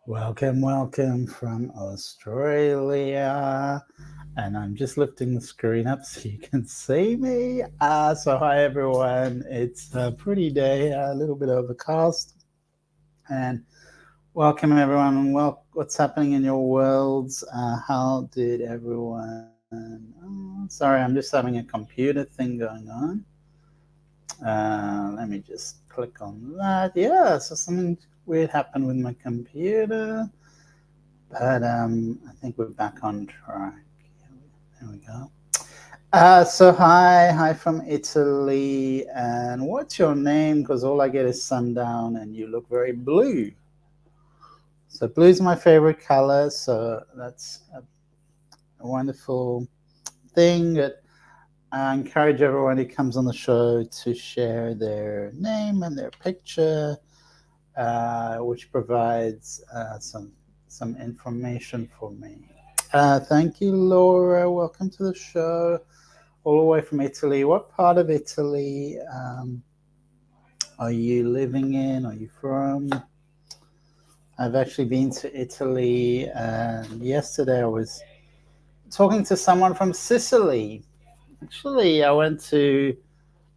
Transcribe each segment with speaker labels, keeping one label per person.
Speaker 1: Welcome from Australia. And I'm just lifting the screen up so you can see me. So, hi everyone. It's a pretty day, a little bit overcast. And welcome everyone. Well, what's happening in your worlds? How did everyone? Sorry, I'm just having a computer thing going on. Let me just click on that. Yeah, so something weird happened with my computer. But I think we're back on track. There we go. So hi from Italy, and what's your name? Because all I get is sundown, and you look very blue. So blue is my favorite color. So that's a wonderful thing. That I encourage everyone who comes on the show to share their name and their picture, which provides some information for me. Thank you, Laura. Welcome to the show, all the way from Italy. What part of Italy are you living in? Are you from? I've actually been to Italy, and yesterday I was talking to someone from Sicily. Actually, I've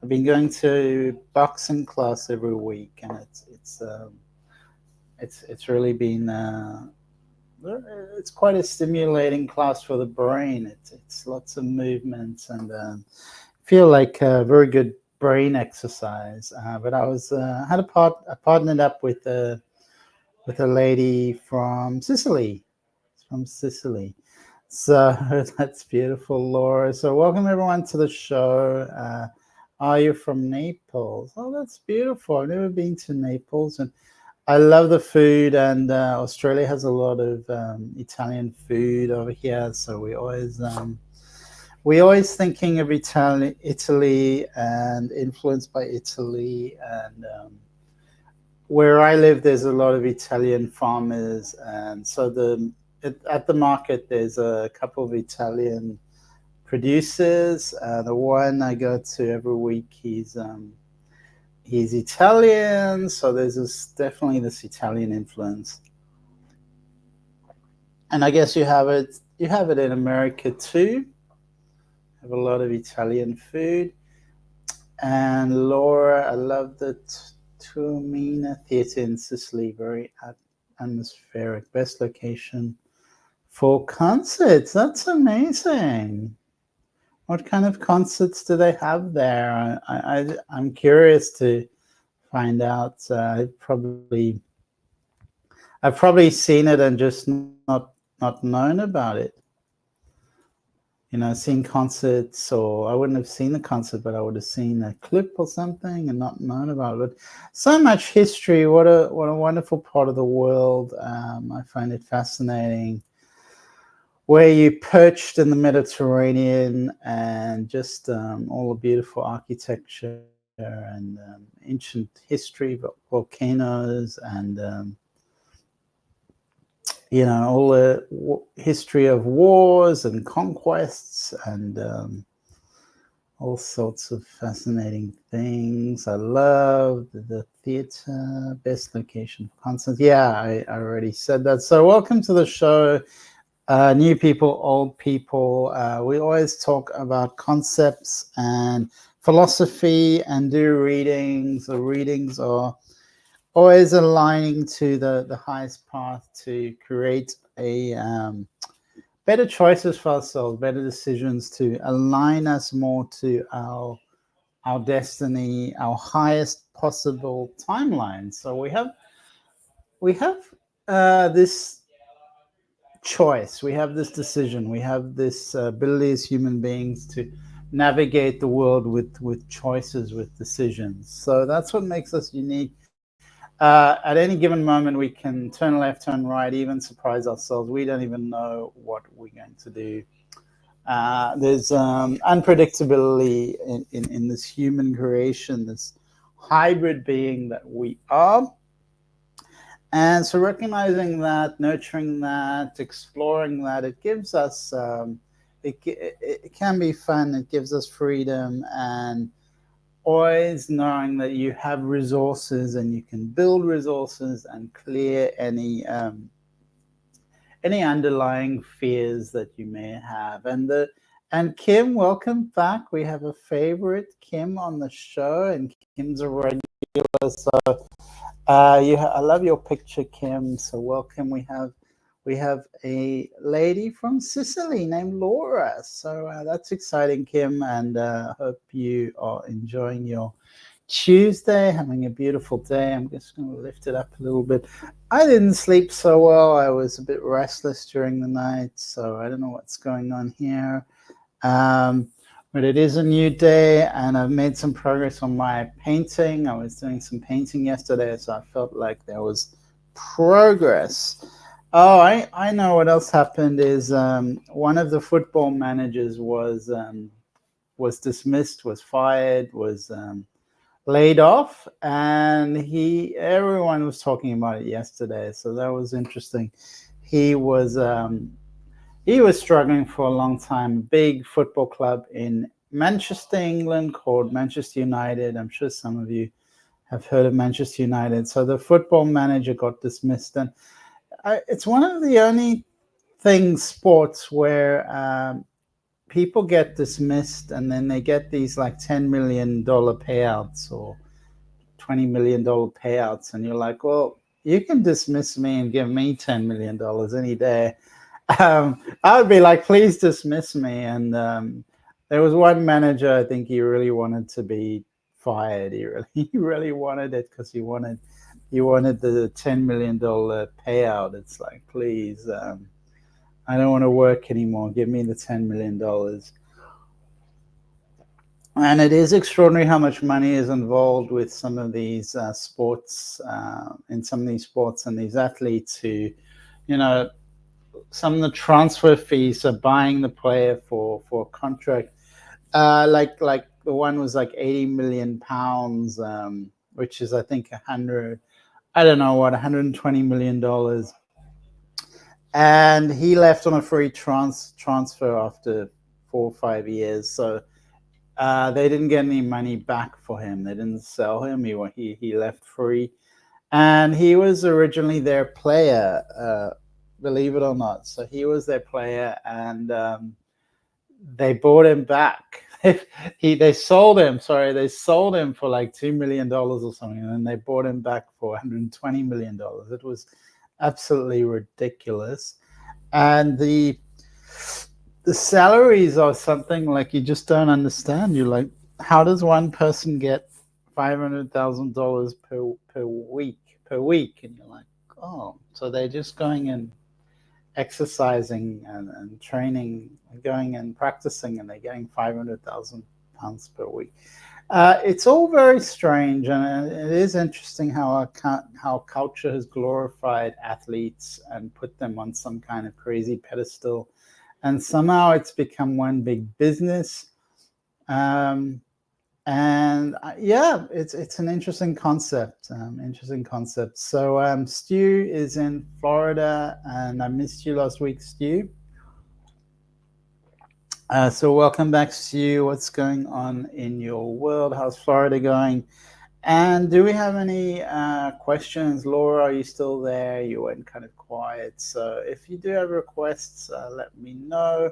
Speaker 1: been going to boxing class every week, and it's really been it's quite a stimulating class for the brain. It's lots of movements and feel like a very good brain exercise. But I partnered up with a lady from Sicily. From Sicily. So that's beautiful, Laura. So welcome everyone to the show. Are you from Naples? Oh, that's beautiful. I've never been to Naples, and I love the food. And Australia has a lot of Italian food over here, so we always thinking of Italy, and influenced by Italy. And where I live, there's a lot of Italian farmers, and so at the market there's a couple of Italian producers. The one I go to every week, he's Italian, so definitely this Italian influence. And I guess you have it in America too. Have a lot of Italian food. And Laura, I love the Taormina Theatre in Sicily, very atmospheric. Best location for concerts. That's amazing. What kind of concerts do they have there? I'm curious to find out. I've probably seen it and just not known about it. You know, seen concerts, or I wouldn't have seen the concert, but I would have seen a clip or something and not known about it. But so much history. What a wonderful part of the world. I find it fascinating. Where you perched in the Mediterranean, and just all the beautiful architecture and ancient history, volcanoes, and all the history of wars and conquests, and all sorts of fascinating things. I love the theater, best location for concerts. Yeah, I already said that. So welcome to the show. New people, old people. We always talk about concepts and philosophy and do readings. The readings are always aligning to the highest path to create a better choices for ourselves, better decisions, to align us more to our destiny, our highest possible timeline. So we have this choice, we have this decision, we have this ability as human beings to navigate the world with choices, with decisions. So that's what makes us unique. At any given moment, we can turn left, turn right, even surprise ourselves. We don't even know what we're going to do. There's unpredictability in this human creation, this hybrid being that we are. And so recognizing that, nurturing that, exploring that, it gives us, it can be fun, it gives us freedom, and always knowing that you have resources and you can build resources and clear any any underlying fears that you may have. And Kim, welcome back. We have a favorite Kim on the show, and Kim's a regular. So I love your picture, Kim. So welcome. We have a lady from Sicily named Laura. So that's exciting, Kim, and hope you are enjoying your Tuesday, having a beautiful day. I'm just going to lift it up a little bit. I didn't sleep so well. I was a bit restless during the night, so I don't know what's going on here. But it is a new day, and I've made some progress on my painting. I was doing some painting yesterday, so I felt like there was progress. Oh, I know what else happened is one of the football managers was dismissed, was fired, was laid off, and everyone was talking about it yesterday, so that was interesting. He was struggling for a long time. Big football club in Manchester, England, called Manchester United. I'm sure some of you have heard of Manchester United. So the football manager got dismissed, and it's one of the only sports where people get dismissed and then they get these like $10 million payouts or $20 million payouts, and you're like, well, you can dismiss me and give me $10 million any day. I would be like, please dismiss me. And there was one manager, I think he really wanted to be fired. He really wanted it because he wanted the $10 million payout. It's like, please, I don't want to work anymore. Give me the $10 million. And it is extraordinary how much money is involved with some of these sports, in some of these sports, and these athletes who, some of the transfer fees are buying the player for a contract. Like the one was like 80 million pounds, which is I think $120 million. And he left on a free transfer after 4 or 5 years. So they didn't get any money back for him. They didn't sell him. He left free, and he was originally their player. Believe it or not. So he was their player, and they bought him back. They sold him for like $2 million or something, and then they bought him back for $120 million. It was absolutely ridiculous. And the salaries are something like you just don't understand. You're like, how does one person get $500,000 per week? And you're like, oh, so they're just going and exercising and training and going and practicing, and they're getting £500,000 per week. It's all very strange, and it is interesting how culture has glorified athletes and put them on some kind of crazy pedestal, and somehow it's become one big business. It's an interesting concept. So Stu is in Florida, and I missed you last week, Stu. So welcome back, Stu. What's going on in your world? How's Florida going? And do we have any questions? Laura, are you still there? You went kind of quiet. So if you do have requests, let me know.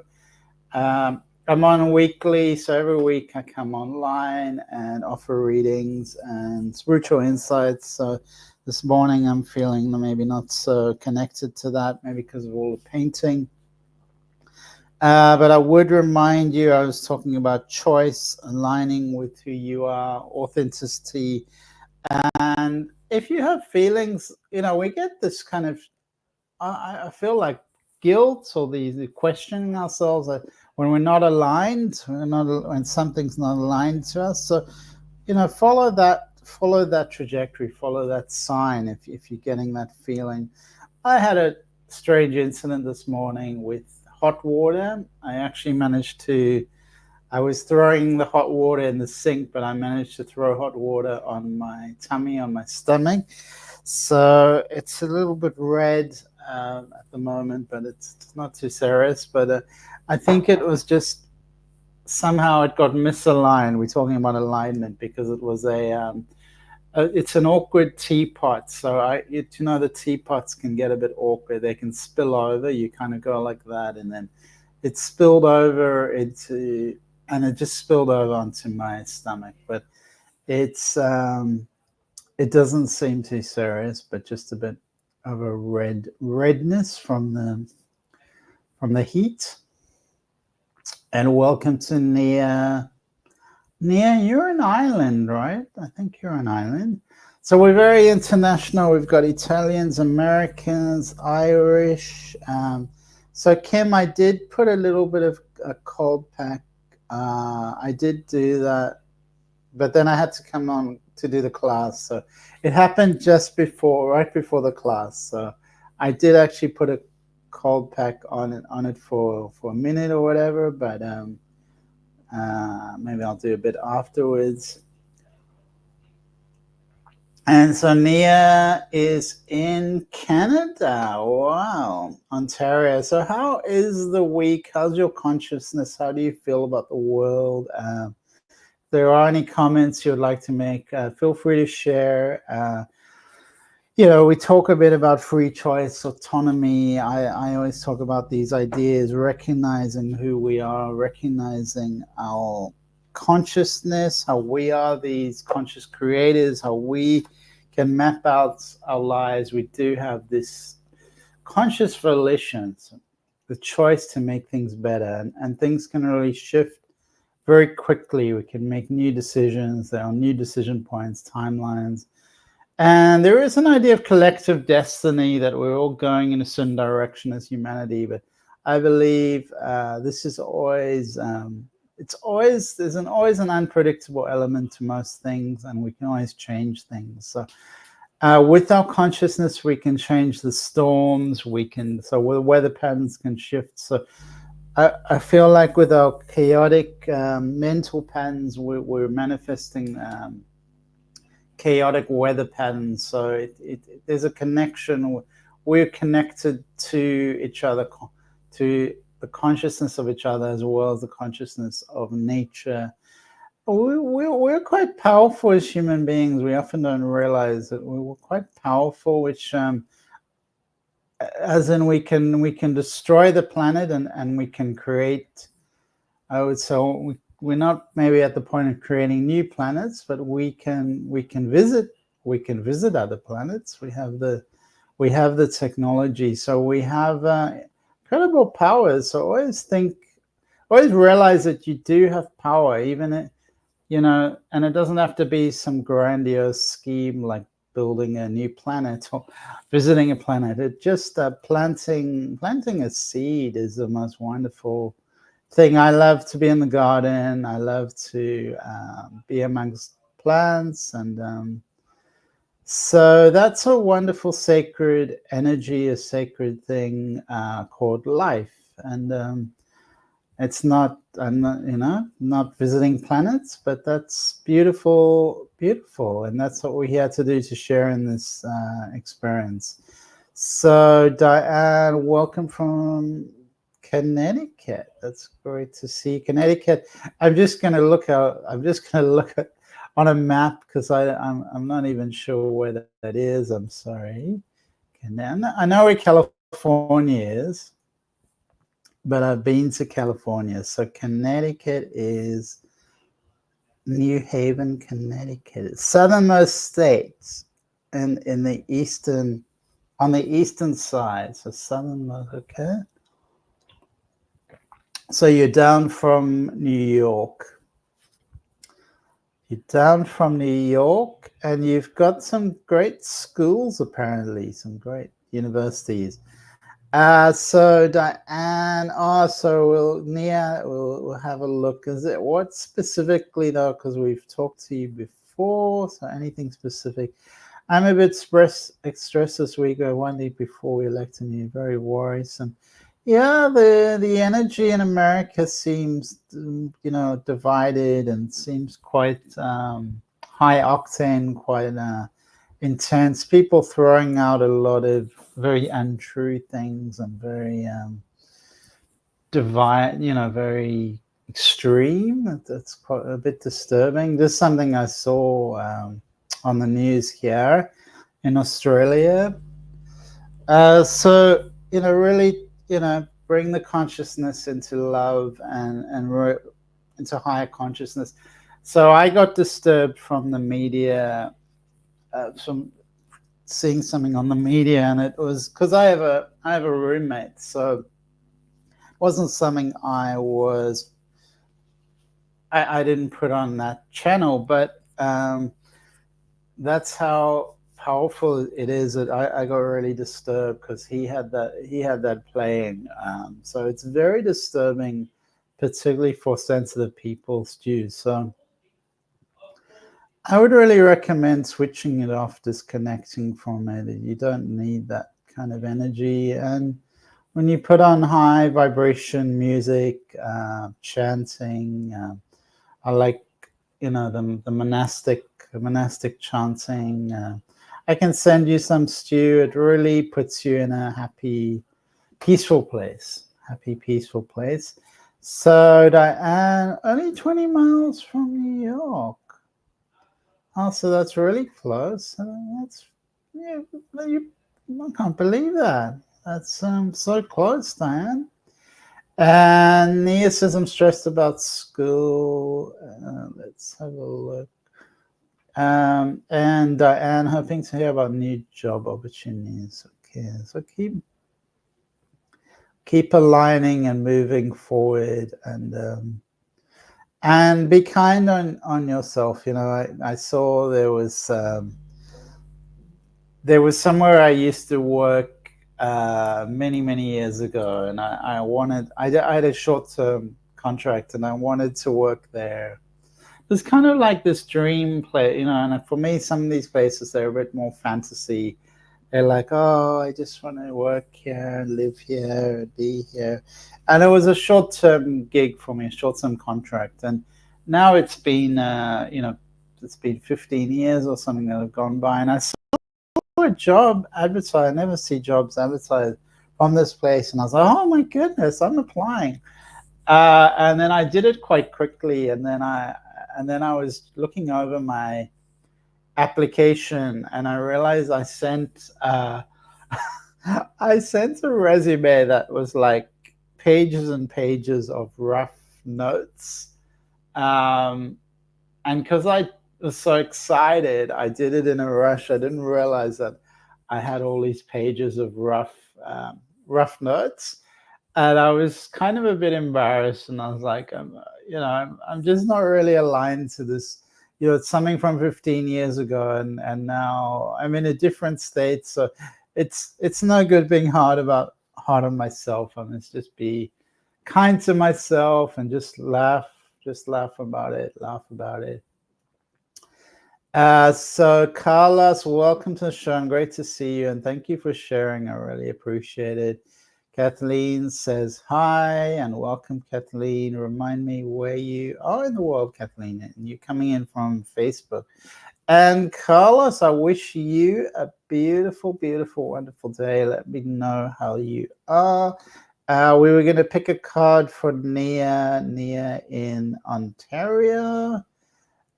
Speaker 1: I'm on weekly, so every week I come online and offer readings and spiritual insights. So this morning I'm feeling maybe not so connected to that, maybe because of all the painting. But I would remind you, I was talking about choice, aligning with who you are, authenticity. And if you have feelings, we get this kind of, I feel like guilt, or the questioning ourselves when we're not aligned, when something's not aligned to us. So, follow that trajectory, follow that sign if you're getting that feeling. I had a strange incident this morning with hot water. I was throwing the hot water in the sink, but I managed to throw hot water on my tummy, on my stomach. So it's a little bit red at the moment, but it's not too serious. But I think it was just somehow it got misaligned. We're talking about alignment because it was a it's an awkward teapot. So the teapots can get a bit awkward. They can spill over. You kind of go like that, and then it spilled over and it just spilled over onto my stomach. But it doesn't seem too serious, but just a bit of a redness from the heat. And welcome to Nia. Nia, you're an island, right? I think you're an island. So we're very international. We've got Italians, Americans, Irish. So Kim, I did put a little bit of a cold pack. I did do that, but then I had to come on to do the class. So it happened right before the class. So I did actually put a cold pack on it for a minute or whatever, but maybe I'll do a bit afterwards. And so Nia is in Canada. Wow. Ontario. So how is the week? How's your consciousness? How do you feel about the world? If there are any comments you would like to make, feel free to share. We talk a bit about free choice, autonomy. I always talk about these ideas, recognizing who we are, recognizing our consciousness, how we are these conscious creators, how we can map out our lives. We do have this conscious volition, the choice to make things better, and things can really shift very quickly. We can make new decisions. There are new decision points, timelines. And there is an idea of collective destiny, that we're all going in a certain direction as humanity. But I believe this is always, there's always an unpredictable element to most things, and we can always change things. So with our consciousness, we can change the storms. So weather patterns can shift. So I feel like with our chaotic mental patterns, we're manifesting chaotic weather patterns. So there's a connection. We're connected to each other, to the consciousness of each other, as well as the consciousnness of nature. We're quite powerful as human beings. We often don't realize that we're quite powerful, which as in we can destroy the planet and we can create. I would say we're not maybe at the point of creating new planets, but we can visit other planets. We have the technology, so we have incredible powers. So always realize that you do have power, even and it doesn't have to be some grandiose scheme like building a new planet or visiting a planet. It just planting a seed is the most wonderful thing. I love to be in the garden. I love to be amongst plants, and so that's a wonderful sacred energy, a sacred thing called life. And it's not, I'm not visiting planets, but that's beautiful, and that's what we're here to do, to share in this experience. So Diane, welcome from Connecticut. That's great to see Connecticut. I'm just going to look at on a map, because I'm not even sure where that is. I'm sorry. I know where California is, but I've been to California. So Connecticut is New Haven, Connecticut. It's southernmost states in the on the eastern side. So southernmost, okay. So you're down from New York. You're down from New York, and you've got some great schools, apparently, some great universities. So Diane, so we'll have a look. What specifically though? Because we've talked to you before, so anything specific? I'm a bit stressed this week. One day before we elected me, very worrisome. Yeah, the energy in America seems, divided, and seems quite high octane, quite intense. People throwing out a lot of very untrue things, and very very extreme. That's quite a bit disturbing. There's something I saw on the news here in Australia. So, really, bring the consciousness into love and into higher consciousness. So I got disturbed from the media, from seeing something on the media, and it was because I have a roommate, so it wasn't something I didn't put on that channel, but that's how powerful it is that I got really disturbed because he had that playing. So it's very disturbing, particularly for sensitive people, Stu. So I would really recommend switching it off, disconnecting from it. You don't need that kind of energy. And when you put on high vibration music, chanting, I like, the monastic chanting. I can send you some, Stu. It really puts you in a happy, peaceful place. So Diane, only 20 miles from New York. Oh, so that's really close. I can't believe that. That's so close, Diane. And Nia says, I'm stressed about school. Let's have a look. And Diane, hoping to hear about new job opportunities. Okay, so keep aligning and moving forward, and be kind on yourself. I saw there was somewhere I used to work many years ago, and I had a short-term contract, and I wanted to work there. It's kind of like this dream place, and for me, some of these places, they're a bit more fantasy. They're like, oh, I just want to work here, live here, be here. And it was a short-term gig for me, a short-term contract. And now it's been, it's been 15 years or something that have gone by. And I saw a job advertised. I never see jobs advertised from this place. And I was like, oh my goodness, I'm applying. And then I did it quite quickly. And then I was looking over my application, and I realized I sent a resume that was like pages and pages of rough notes. And because I was so excited, I did it in a rush. I didn't realize that I had all these pages of rough notes. And I was kind of a bit embarrassed, and I was like, I'm just not really aligned to this. It's something from 15 years ago, and now I'm in a different state. So it's no good being hard on myself. I must just be kind to myself and just laugh about it. So Carlos, welcome to the show, and great to see you, and thank you for sharing. I really appreciate it. Kathleen says hi and welcome, Kathleen. Remind me where you are in the world, Kathleen, and you're coming in from Facebook. And Carlos, I wish you a beautiful, wonderful day. Let me know how you are. We were going to pick a card for Nia in Ontario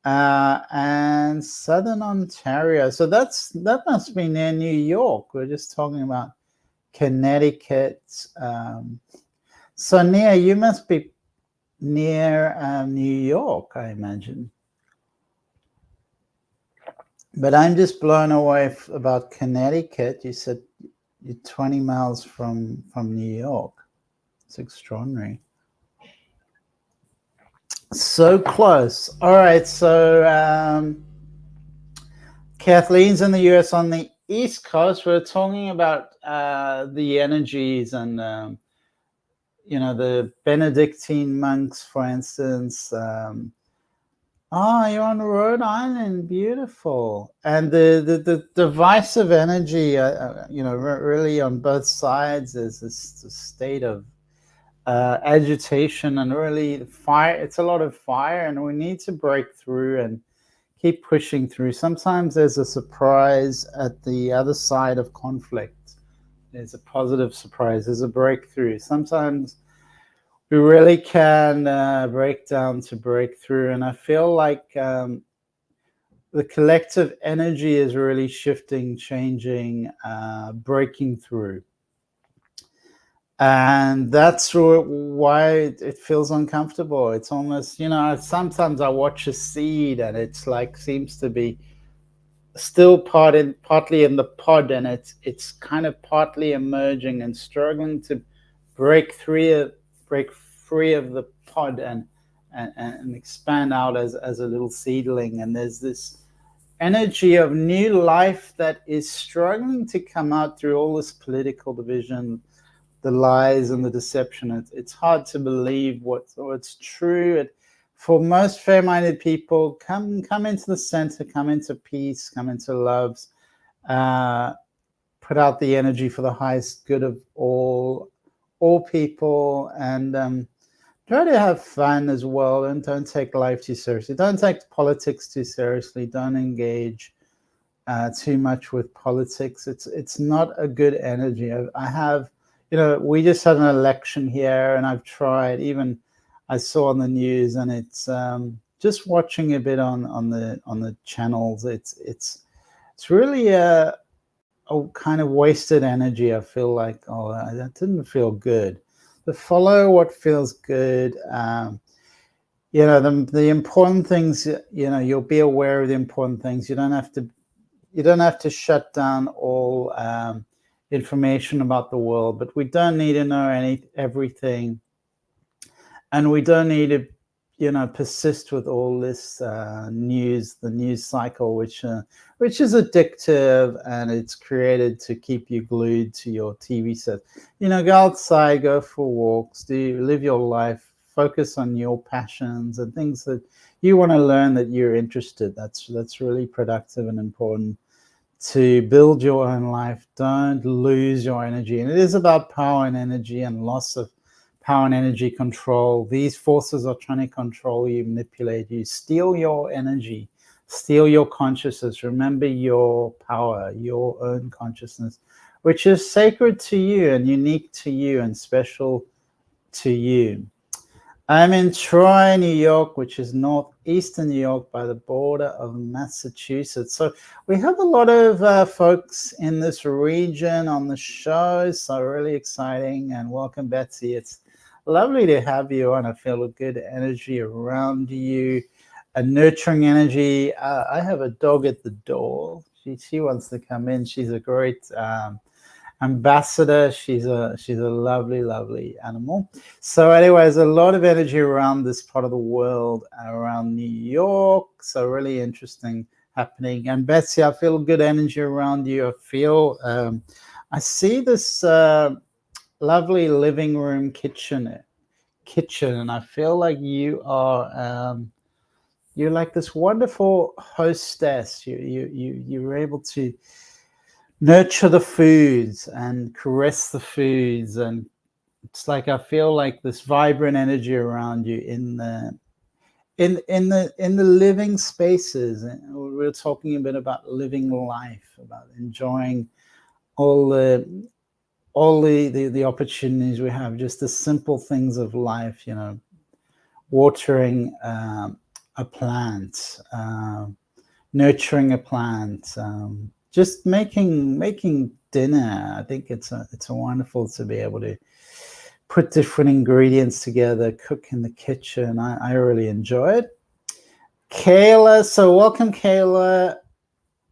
Speaker 1: and Southern Ontario. So that must be near New York. We're just talking about Connecticut. So Nia, you must be near New York, I imagine. But I'm just blown away about Connecticut. You said you're 20 miles from New York. It's extraordinary. So close. All right. So Kathleen's in the US on the East Coast. We're talking about the energies and the Benedictine monks, for instance. You're on Rhode Island, beautiful. And the divisive energy, really on both sides is this state of agitation and really fire. It's a lot of fire, and we need to break through and keep pushing through. Sometimes there's a surprise at the other side of conflict. There's a positive surprise. There's a breakthrough. Sometimes we really can break down to break through. And I feel like the collective energy is really shifting, changing, breaking through. And that's why it feels uncomfortable. It's almost, sometimes I watch a seed and it's like seems to be still partly in the pod, and it's kind of partly emerging and struggling to break free of the pod and expand out as a little seedling. And there's this energy of new life that is struggling to come out through all this political division, the lies and the deception. It's hard to believe what's true. For most fair-minded people, come into the center, come into peace, come into love, put out the energy for the highest good of all people, and try to have fun as well, and don't take life too seriously. Don't take politics too seriously. Don't engage too much with politics. It's not a good energy. I have, we just had an election here, and I've tried, even I saw on the news, and it's just watching a bit on the channels. It's really a kind of wasted energy. I feel like, that didn't feel good. To follow what feels good. The important things. You'll be aware of the important things. You don't have to shut down all information about the world, but we don't need to know everything. And we don't need to, persist with all this the news cycle, which is addictive, and it's created to keep you glued to your TV set. Go outside, go for walks, live your life, focus on your passions and things that you want to learn, that you're interested. That's really productive and important to build your own life. Don't lose your energy. And it is about power and energy and loss of power and energy control. These forces are trying to control you, manipulate you, steal your energy, steal your consciousness. Remember your power, your own consciousness, which is sacred to you and unique to you and special to you. I'm in Troy, New York, which is northeastern New York by the border of Massachusetts. So we have a lot of folks in this region on the show, so really exciting. And welcome, Betsy. It's lovely to have you on. I feel a good energy around you, a nurturing energy. I have a dog at the door. She wants to come in. She's a great ambassador. She's a lovely animal. So anyways, a lot of energy around this part of the world, around New York. So really interesting happening. And Betsy, I feel good energy around you. I feel I see this lovely living room kitchen, and I feel like you are you're like this wonderful hostess. You're able to nurture the foods and caress the foods, and it's like I feel like this vibrant energy around you in the living spaces. And we're talking a bit about living life, about enjoying all the opportunities we have, just the simple things of life, watering a plant, nurturing a plant, just making dinner. I think it's a wonderful to be able to put different ingredients together, cook in the kitchen. I really enjoy it. Kayla, so welcome, Kayla.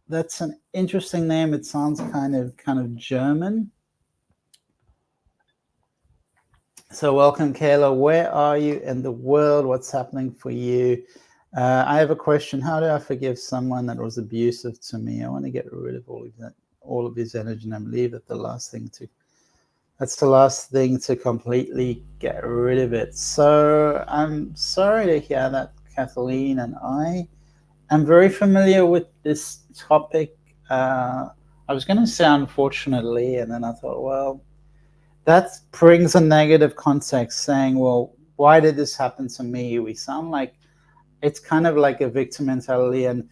Speaker 1: That's an interesting name. It sounds kind of German. So welcome, Kayla. Where are you in the world? What's happening for you? I have a question. How do I forgive someone that was abusive to me? I want to get rid of all of his energy, and I believe that that's the last thing to completely get rid of it. So I'm sorry to hear that, Kathleen, and I am very familiar with this topic. I was going to say unfortunately, and then I thought, well, that brings a negative context, saying, well, why did this happen to me? We sound like it's kind of like a victim mentality, and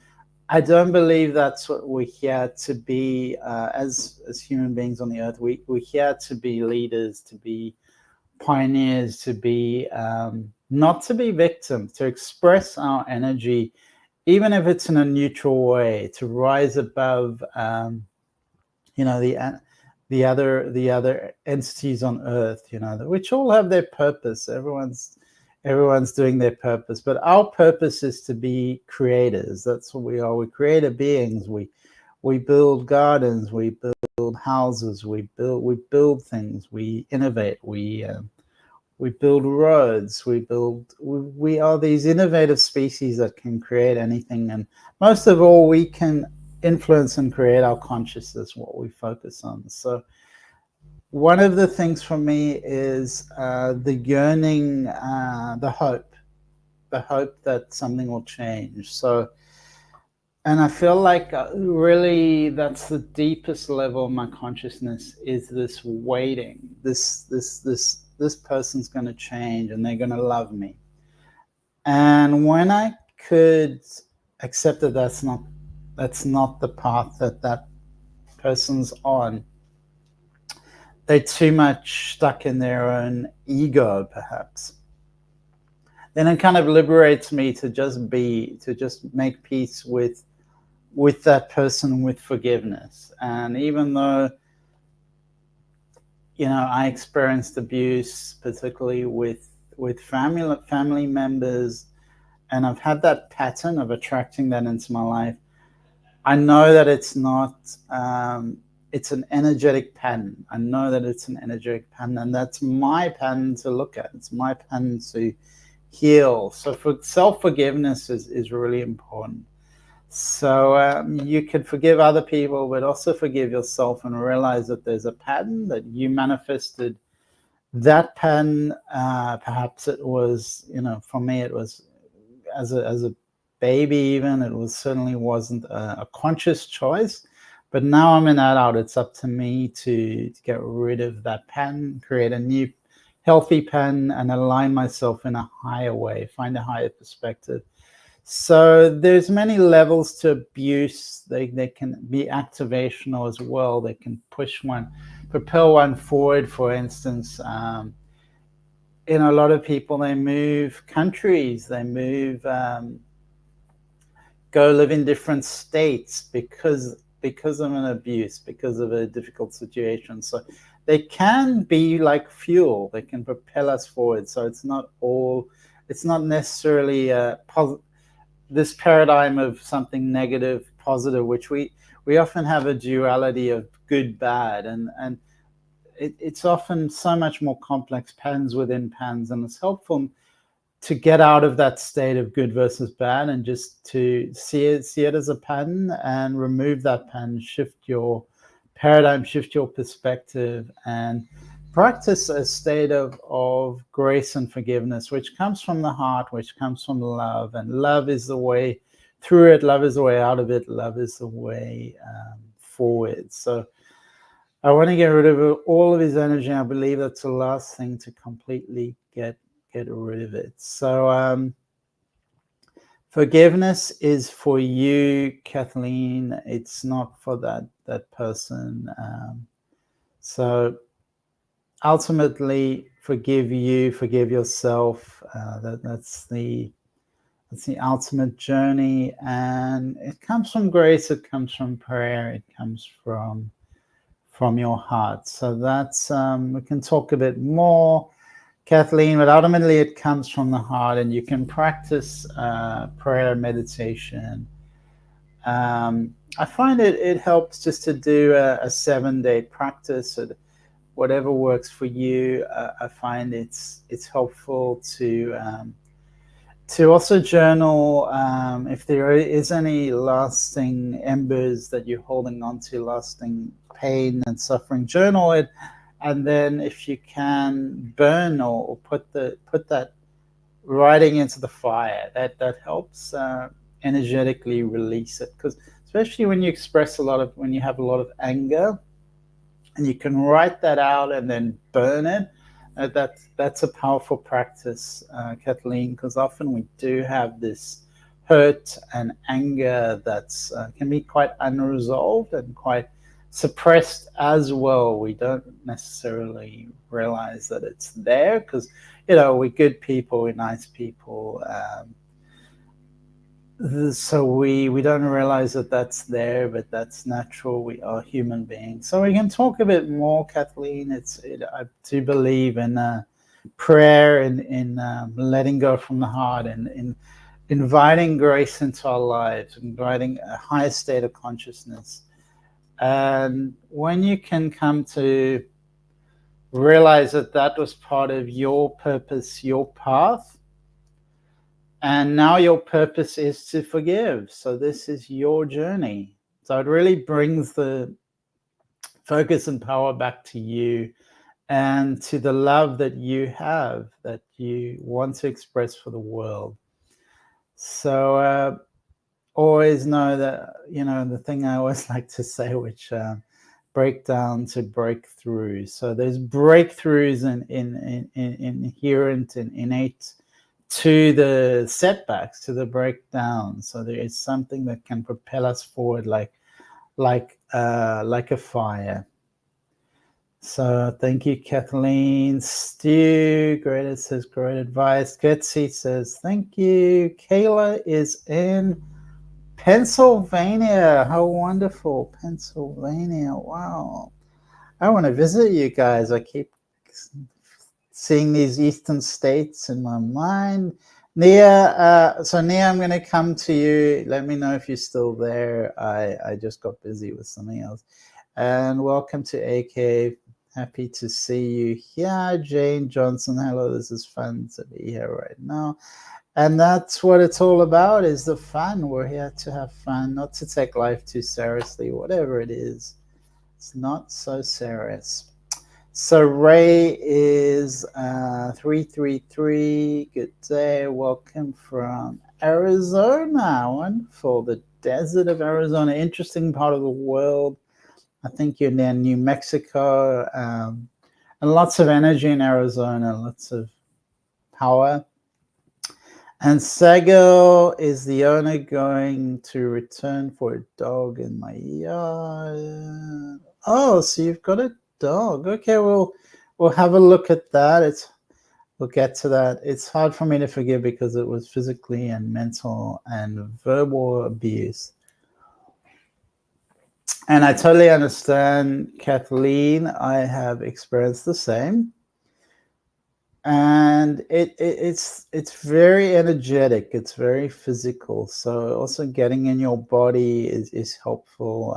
Speaker 1: I don't believe that's what we're here to be as human beings on the earth. We're here to be leaders, to be pioneers, to be not to be victims, to express our energy even if it's in a neutral way, to rise above, you know, the other entities on Earth, you know, which all have their purpose. Everyone's doing their purpose, but our purpose is to be creators. That's what we are. We're creator beings. We build gardens. We build houses. We build things. We innovate. We build roads. We are these innovative species that can create anything, and most of all, we can influence and create our consciousness, what we focus on. So one of the things for me is the yearning, the hope that something will change. So, and I feel like really that's the deepest level of my consciousness, is this waiting, this person's going to change and they're going to love me. And when I could accept that that's not the path that person's on, they're too much stuck in their own ego, perhaps, then it kind of liberates me to just make peace with that person, with forgiveness. And even though, you know, I experienced abuse, particularly with family members, and I've had that pattern of attracting that into my life, I know that it's not, it's an energetic pattern. I know that it's an energetic pattern, and that's my pattern to look at. It's my pattern to heal. So for self-forgiveness is really important. So you could forgive other people, but also forgive yourself and realize that there's a pattern, that you manifested that pattern. Perhaps it was, you know, for me, it was as a baby even, it certainly wasn't a conscious choice. But now I'm an adult, it's up to me to get rid of that pattern, create a new healthy pattern, and align myself in a higher way, find a higher perspective. So there's many levels to abuse. They can be activational as well. They can propel one forward. For instance, you know, a lot of people, they move countries, they move, go live in different states because of an abuse, because of a difficult situation. So they can be like fuel. They can propel us forward. So it's not necessarily this paradigm of something negative, positive, which we often have a duality of good, bad, and it's often so much more complex, patterns within patterns, and it's helpful to get out of that state of good versus bad and just to see it as a pattern and remove that pattern, shift your paradigm, shift your perspective, and practice a state of grace and forgiveness, which comes from the heart, which comes from love. And love is the way through it, love is the way out of it, love is the way forward. So I want to get rid of all of his energy. I believe that's the last thing, to completely get rid of it. So forgiveness is for you, Kathleen. It's not for that person. So ultimately, forgive you, forgive yourself. That's the ultimate journey, and it comes from grace. It comes from prayer. It comes from your heart. So that's we can talk a bit more, Kathleen, but ultimately it comes from the heart, and you can practice prayer, meditation. I find it helps just to do a 7-day practice, or whatever works for you. I find it's helpful to also journal if there is any lasting embers that you're holding on to, lasting pain and suffering. Journal it, and then if you can, burn or put that writing into the fire. That helps energetically release it, because especially when you express when you have a lot of anger, and you can write that out and then burn it. That's a powerful practice, Kathleen, because often we do have this hurt and anger that's can be quite unresolved and quite suppressed as well. We don't necessarily realize that it's there, because, you know, we're good people, we're nice people. So we don't realize that that's there, but that's natural. We are human beings. So we can talk a bit more, Kathleen. I do believe in prayer and in letting go from the heart and in inviting grace into our lives, inviting a higher state of consciousness. And when you can come to realize that that was part of your purpose, your path, and now your purpose is to forgive. So this is your journey. So it really brings the focus and power back to you and to the love that you have, that you want to express for the world. So always know that, the thing I always like to say, which breakdown to breakthrough. So there's breakthroughs in inherent and innate to the setbacks, to the breakdown. So there is something that can propel us forward like a fire. So thank you, Kathleen. Stu, great, says great advice. Getsy says thank you. Kayla is in Pennsylvania. How wonderful, Pennsylvania. Wow. I want to visit you guys. I keep seeing these eastern states in my mind. Nia, Nia, I'm going to come to you. Let me know if you're still there. I just got busy with something else. And welcome to AK. Happy to see you here. Jane Johnson, hello. This is fun to be here right now. And that's what it's all about, is the fun. We're here to have fun, not to take life too seriously. Whatever it is, it's not so serious. So Ray is 333. Good day. Welcome from Arizona. Wonderful. The desert of Arizona. Interesting part of the world. I think you're near New Mexico. And lots of energy in Arizona. Lots of power. And Sagil is the owner going to return for a dog in my yard. Oh, so you've got a dog. Okay, we'll have a look at that. We'll get to that. It's hard for me to forgive because it was physically and mental and verbal abuse. And I totally understand, Kathleen. I have experienced the same. And it's very energetic. It's very physical. So also getting in your body is helpful.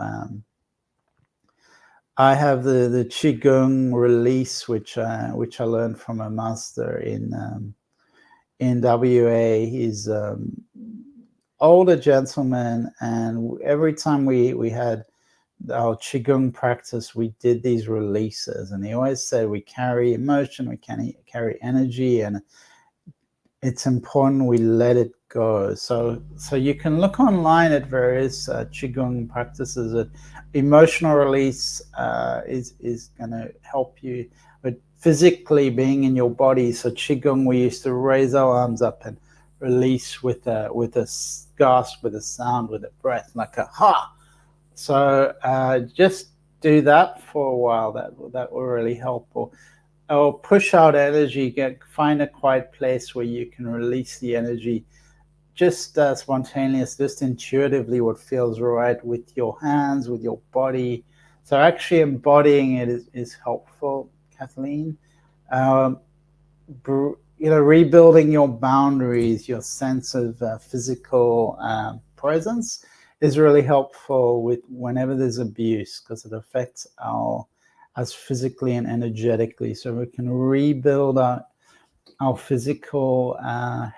Speaker 1: I have the qigong release, which I learned from a master in WA. He's older gentleman, and every time we had our qigong practice, we did these releases, and he always said we carry emotion, we carry energy, and it's important we let it go. So you can look online at various qigong practices. That emotional release is going to help you with physically being in your body. So qigong, we used to raise our arms up and release with a gasp, with a sound, with a breath, like a ha. So just do that for a while. That will really help. Or push out energy. Find a quiet place where you can release the energy, just spontaneous, just intuitively, what feels right with your hands, with your body. So actually embodying it is helpful, Kathleen. Rebuilding your boundaries, your sense of physical presence is really helpful with whenever there's abuse, because it affects us physically and energetically. So we can rebuild our physical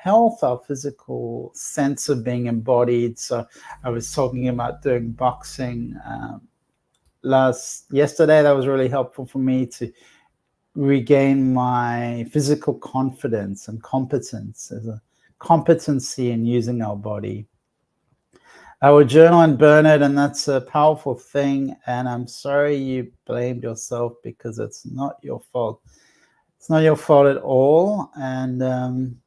Speaker 1: health, our physical sense of being embodied. So I was talking about doing boxing yesterday. That was really helpful for me to regain my physical confidence and competence. There's a competency in using our body. I would journal and burn it, and that's a powerful thing. And I'm sorry you blamed yourself, because it's not your fault. It's not your fault at all. And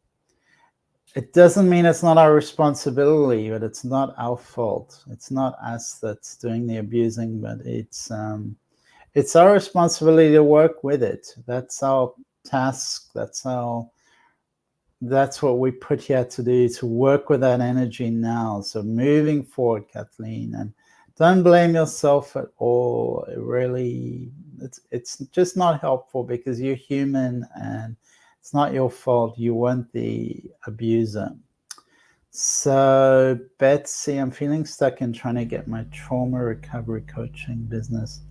Speaker 1: it doesn't mean it's not our responsibility, but it's not our fault. It's not us that's doing the abusing, but it's our responsibility to work with it. That's our task. That's our that's what we put here to do, to work with that energy now. So moving forward, Kathleen, and don't blame yourself at all. It really, it's just not helpful, because you're human and it's not your fault. You weren't the abuser. So Betsy, I'm feeling stuck in trying to get my trauma recovery coaching business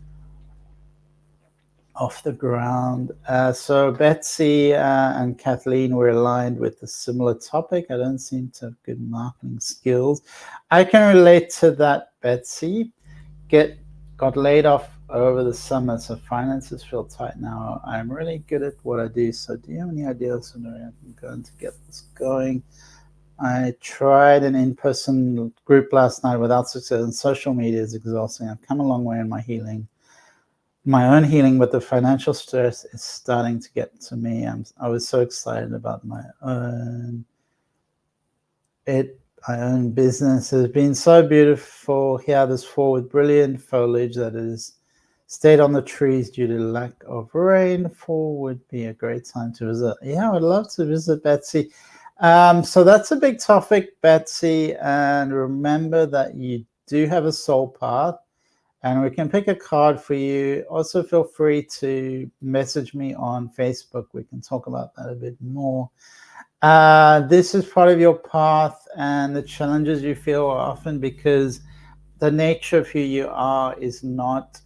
Speaker 1: off the ground. So Betsy and Kathleen were aligned with a similar topic. I don't seem to have good marketing skills. I can relate to that, Betsy. Got laid off over the summer, so finances feel tight now. I'm really good at what I do. So do you have any ideas on where I'm going to get this going? I tried an in-person group last night without success, and social media is exhausting. I've come a long way in my healing, my own healing, but the financial stress is starting to get to me. I was so excited about my own business. It's been so beautiful here this fall, with brilliant foliage that has stayed on the trees due to lack of rainfall. Would be a great time to visit. Yeah, I would love to visit, Betsy. So that's a big topic, Betsy, and remember that you do have a soul path, and we can pick a card for you. Also, feel free to message me on Facebook. We can talk about that a bit more. This is part of your path, and the challenges you feel are often because the nature of who you are is not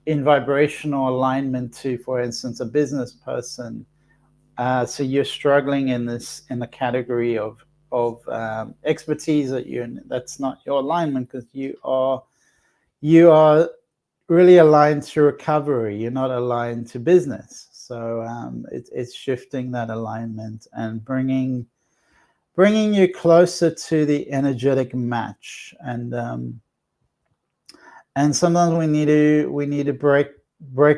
Speaker 1: in vibrational alignment to, for instance, a business person. So you're struggling in the category of expertise that's not your alignment, because you are really aligned to recovery. You're not aligned to business. So it's shifting that alignment and bringing you closer to the energetic match. And sometimes we need to break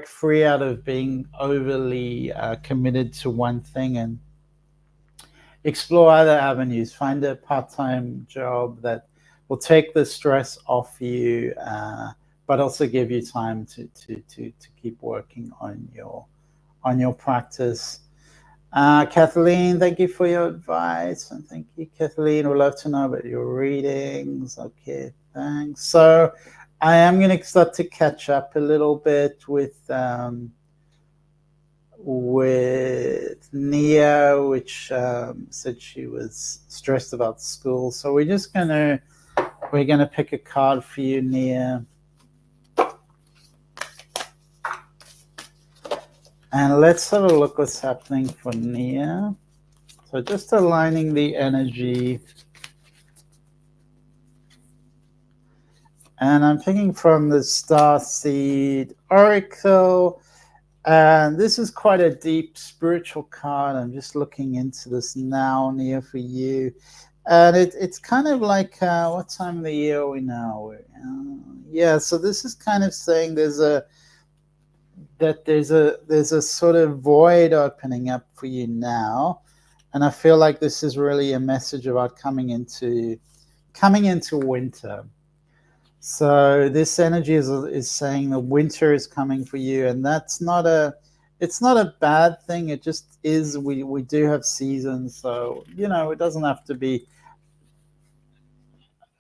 Speaker 1: free out of being overly committed to one thing and explore other avenues. Find a part-time job that will take the stress off you, but also give you time to keep working on your practice. Kathleen, thank you for your advice, and thank you, Kathleen. We'd love to know about your readings. Okay, thanks. So I am going to start to catch up a little bit with Nia, which said she was stressed about school. So we're gonna pick a card for you, Nia. And let's have a look what's happening for Nia. So just aligning the energy. And I'm picking from the Starseed Oracle. And this is quite a deep spiritual card. I'm just looking into this now, Nia, for you. And it's kind of like, what time of the year are we now? Yeah, so this is kind of saying there's a sort of void opening up for you now. And I feel like this is really a message about coming into winter. So this energy is saying the winter is coming for you, and it's not a bad thing. It just is. We do have seasons, so it doesn't have to be.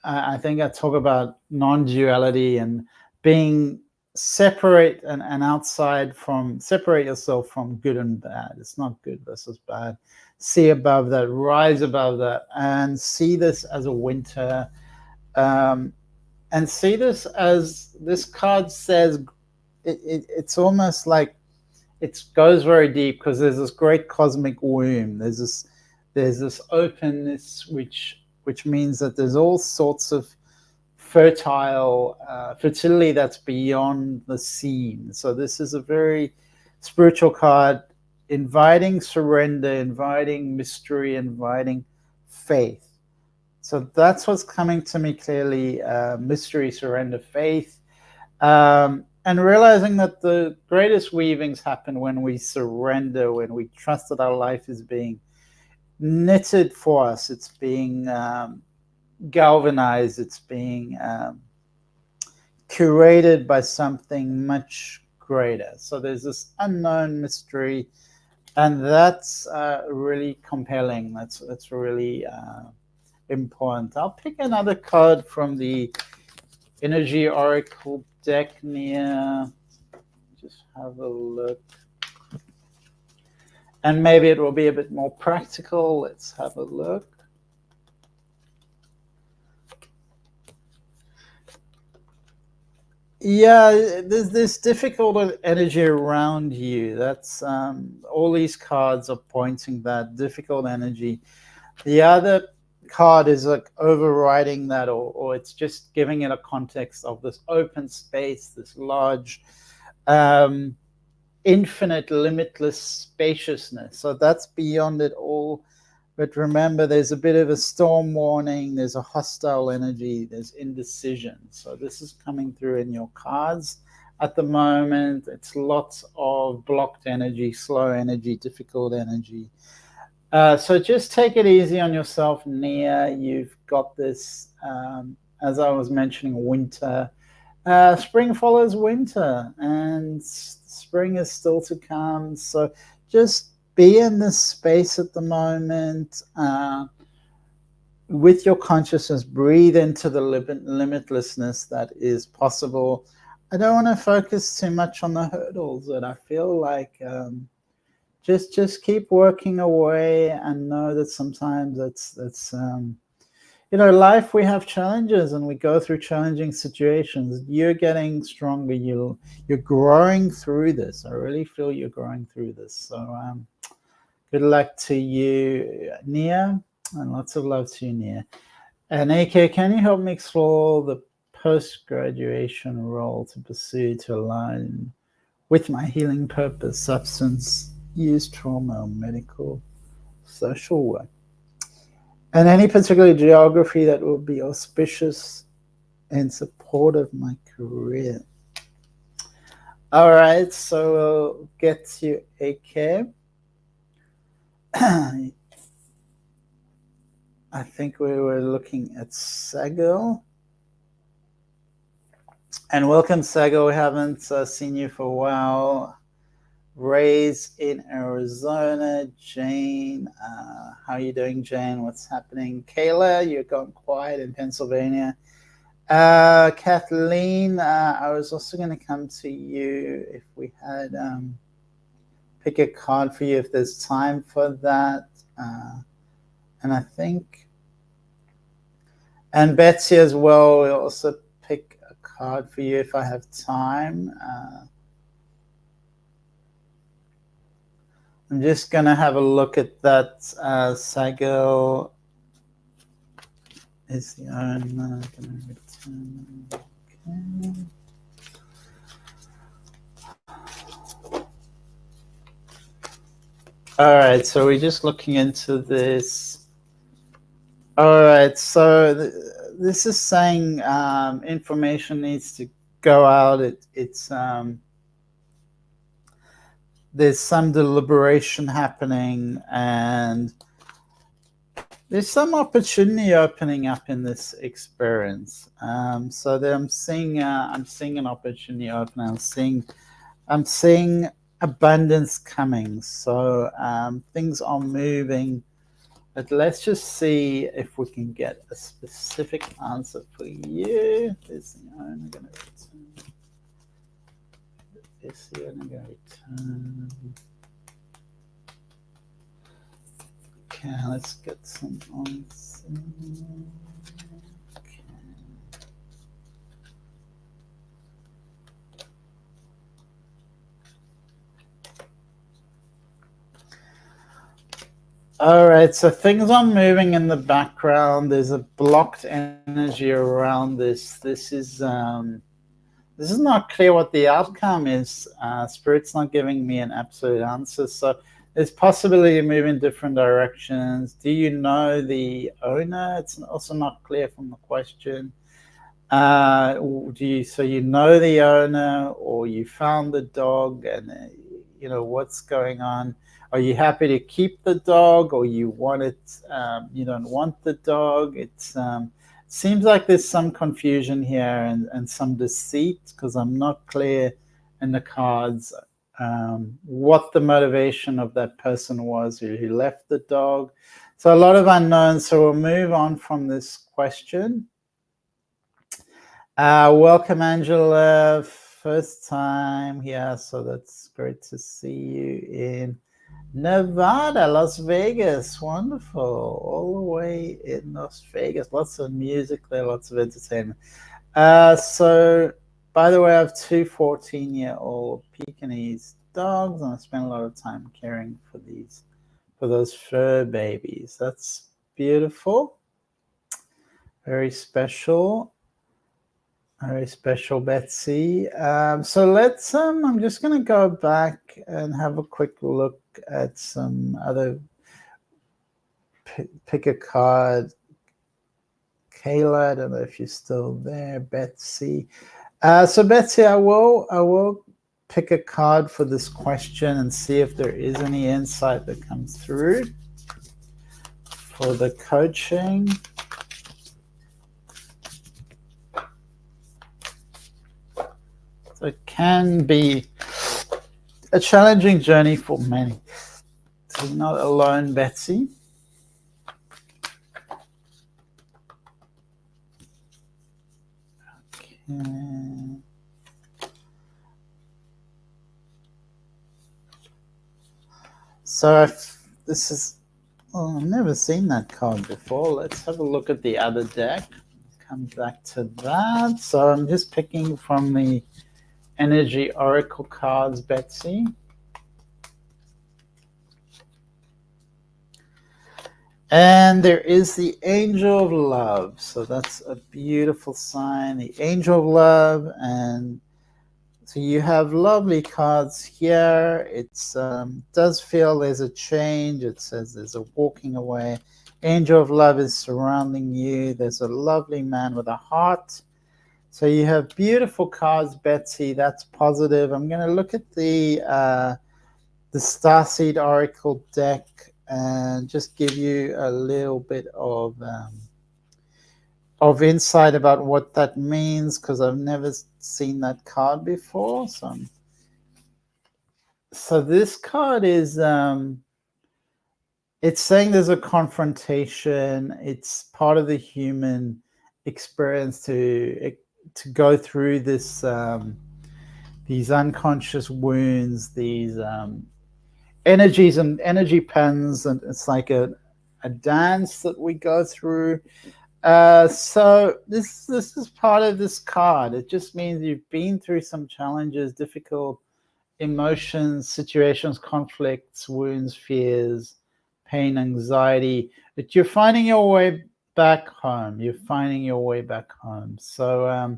Speaker 1: I think I talk about non-duality and being separate and separate yourself from good and bad. It's not good versus bad. See above that, rise above that, and see this as a winter. And see this as this card says, it's almost like it goes very deep, because there's this great cosmic womb. There's this openness, which means that there's all sorts of fertility that's beyond the seen. So this is a very spiritual card, inviting surrender, inviting mystery, inviting faith. So that's what's coming to me clearly, mystery, surrender, faith, and realizing that the greatest weavings happen when we surrender, when we trust that our life is being knitted for us, it's being galvanized, it's being curated by something much greater. So there's this unknown mystery And that's really compelling. That's really important. I'll pick another card from the Energy Oracle deck near. Just have a look. And maybe it will be a bit more practical. Let's have a look. Yeah, there's this difficult energy around you. That's all these cards are pointing that difficult energy. The other card is like overriding that, or it's just giving it a context of this open space, this large, infinite, limitless spaciousness. So that's beyond it all. But remember, there's a bit of a storm warning, there's a hostile energy, there's indecision. So this is coming through in your cards at the moment. It's lots of blocked energy, slow energy, difficult energy. So just take it easy on yourself, Nia. You've got this, as I was mentioning, winter. Spring follows winter, and spring is still to come. So just be in this space at the moment with your consciousness. Breathe into the limitlessness that is possible. I don't want to focus too much on the hurdles, but I feel like just keep working away, and know that sometimes that's life, we have challenges and we go through challenging situations. You're getting stronger. You're growing through this. I really feel you're growing through this. So good luck to you, Nia, and lots of love to you, Nia. And AK, can you help me explore the post-graduation role to pursue to align with my healing purpose, substance use, trauma, medical, social work? And any particular geography that will be auspicious and support of my career. All right, so we'll get to AK. I think we were looking at Sago. And welcome, Sago. We haven't seen you for a while. Ray's in Arizona. Jane, how are you doing, Jane? What's happening? Kayla, you're gone quiet in Pennsylvania. Kathleen, I was also going to come to you if we had pick a card for you if there's time for that. And I think, and Betsy as well, we'll also pick a card for you if I have time. I'm just going to have a look at that. Sago is the owner. Going to return. Okay. All right, so we're just looking into this. All right, so this is saying information needs to go out. It's there's some deliberation happening, and there's some opportunity opening up in this experience. So that I'm seeing an opportunity open. I'm seeing abundance coming. So things are moving. But let's just see if we can get a specific answer for you. Is the owner going to return? Is the owner going to return? Okay, let's get some answers. Okay. All right, so things are moving in the background. There's a blocked energy around this. This is not clear what the outcome is. Spirit's not giving me an absolute answer. So there's possibility to move in different directions. Do you know the owner? It's also not clear from the question. So you know the owner, or you found the dog, and what's going on? Are you happy to keep the dog, or you want it? You don't want the dog. It's seems like there's some confusion here and some deceit, because I'm not clear in the cards what the motivation of that person was who left the dog. So a lot of unknowns. So we'll move on from this question. Welcome, Angela. First time here, so that's great to see you in Nevada, Las Vegas. Wonderful. All the way in Las Vegas. Lots of music there, lots of entertainment. So, by the way, I have two 14-year-old Pekingese dogs, and I spend a lot of time caring for those fur babies. That's beautiful. Very special. Very special, Betsy. So let's, I'm just going to go back and have a quick look at some other, pick a card. Kayla, I don't know if you're still there. Betsy. So Betsy, I will pick a card for this question and see if there is any insight that comes through for the coaching. It can be a challenging journey for many. So you're not alone, Betsy. Okay. So this is, oh, I've never seen that card before. Let's have a look at the other deck. Come back to that. So I'm just picking from the Energy Oracle cards, Betsy. And there is the Angel of Love. So that's a beautiful sign, the Angel of Love. And so you have lovely cards here. It does feel there's a change. It says there's a walking away. Angel of Love is surrounding you. There's a lovely man with a heart. So you have beautiful cards, Betsy. That's positive. I'm going to look at the Starseed Oracle deck and just give you a little bit of insight about what that means, because I've never seen that card before. So this card is it's saying there's a confrontation. It's part of the human experience to go through this these unconscious wounds, these energies and energy pens, and it's like a dance that we go through. So this is part of this card. It just means you've been through some challenges, difficult emotions, situations, conflicts, wounds, fears, pain, anxiety, but you're finding your way back home. You're finding your way back home. So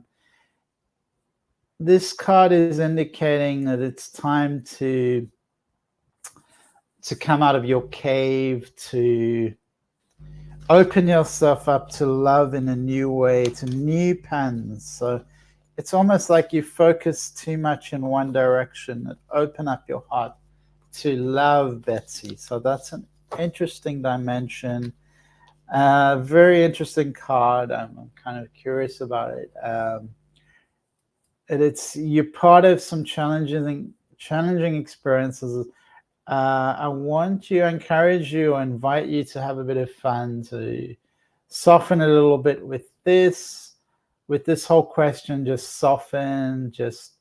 Speaker 1: this card is indicating that it's time to come out of your cave, to open yourself up to love in a new way, to new pens. So it's almost like you focus too much in one direction. Open up your heart to love, Betsy. So that's an interesting dimension. Very interesting card. I'm kind of curious about it. You're part of some challenging experiences. I encourage you, invite you to have a bit of fun, to soften a little bit with this whole question. Just soften, just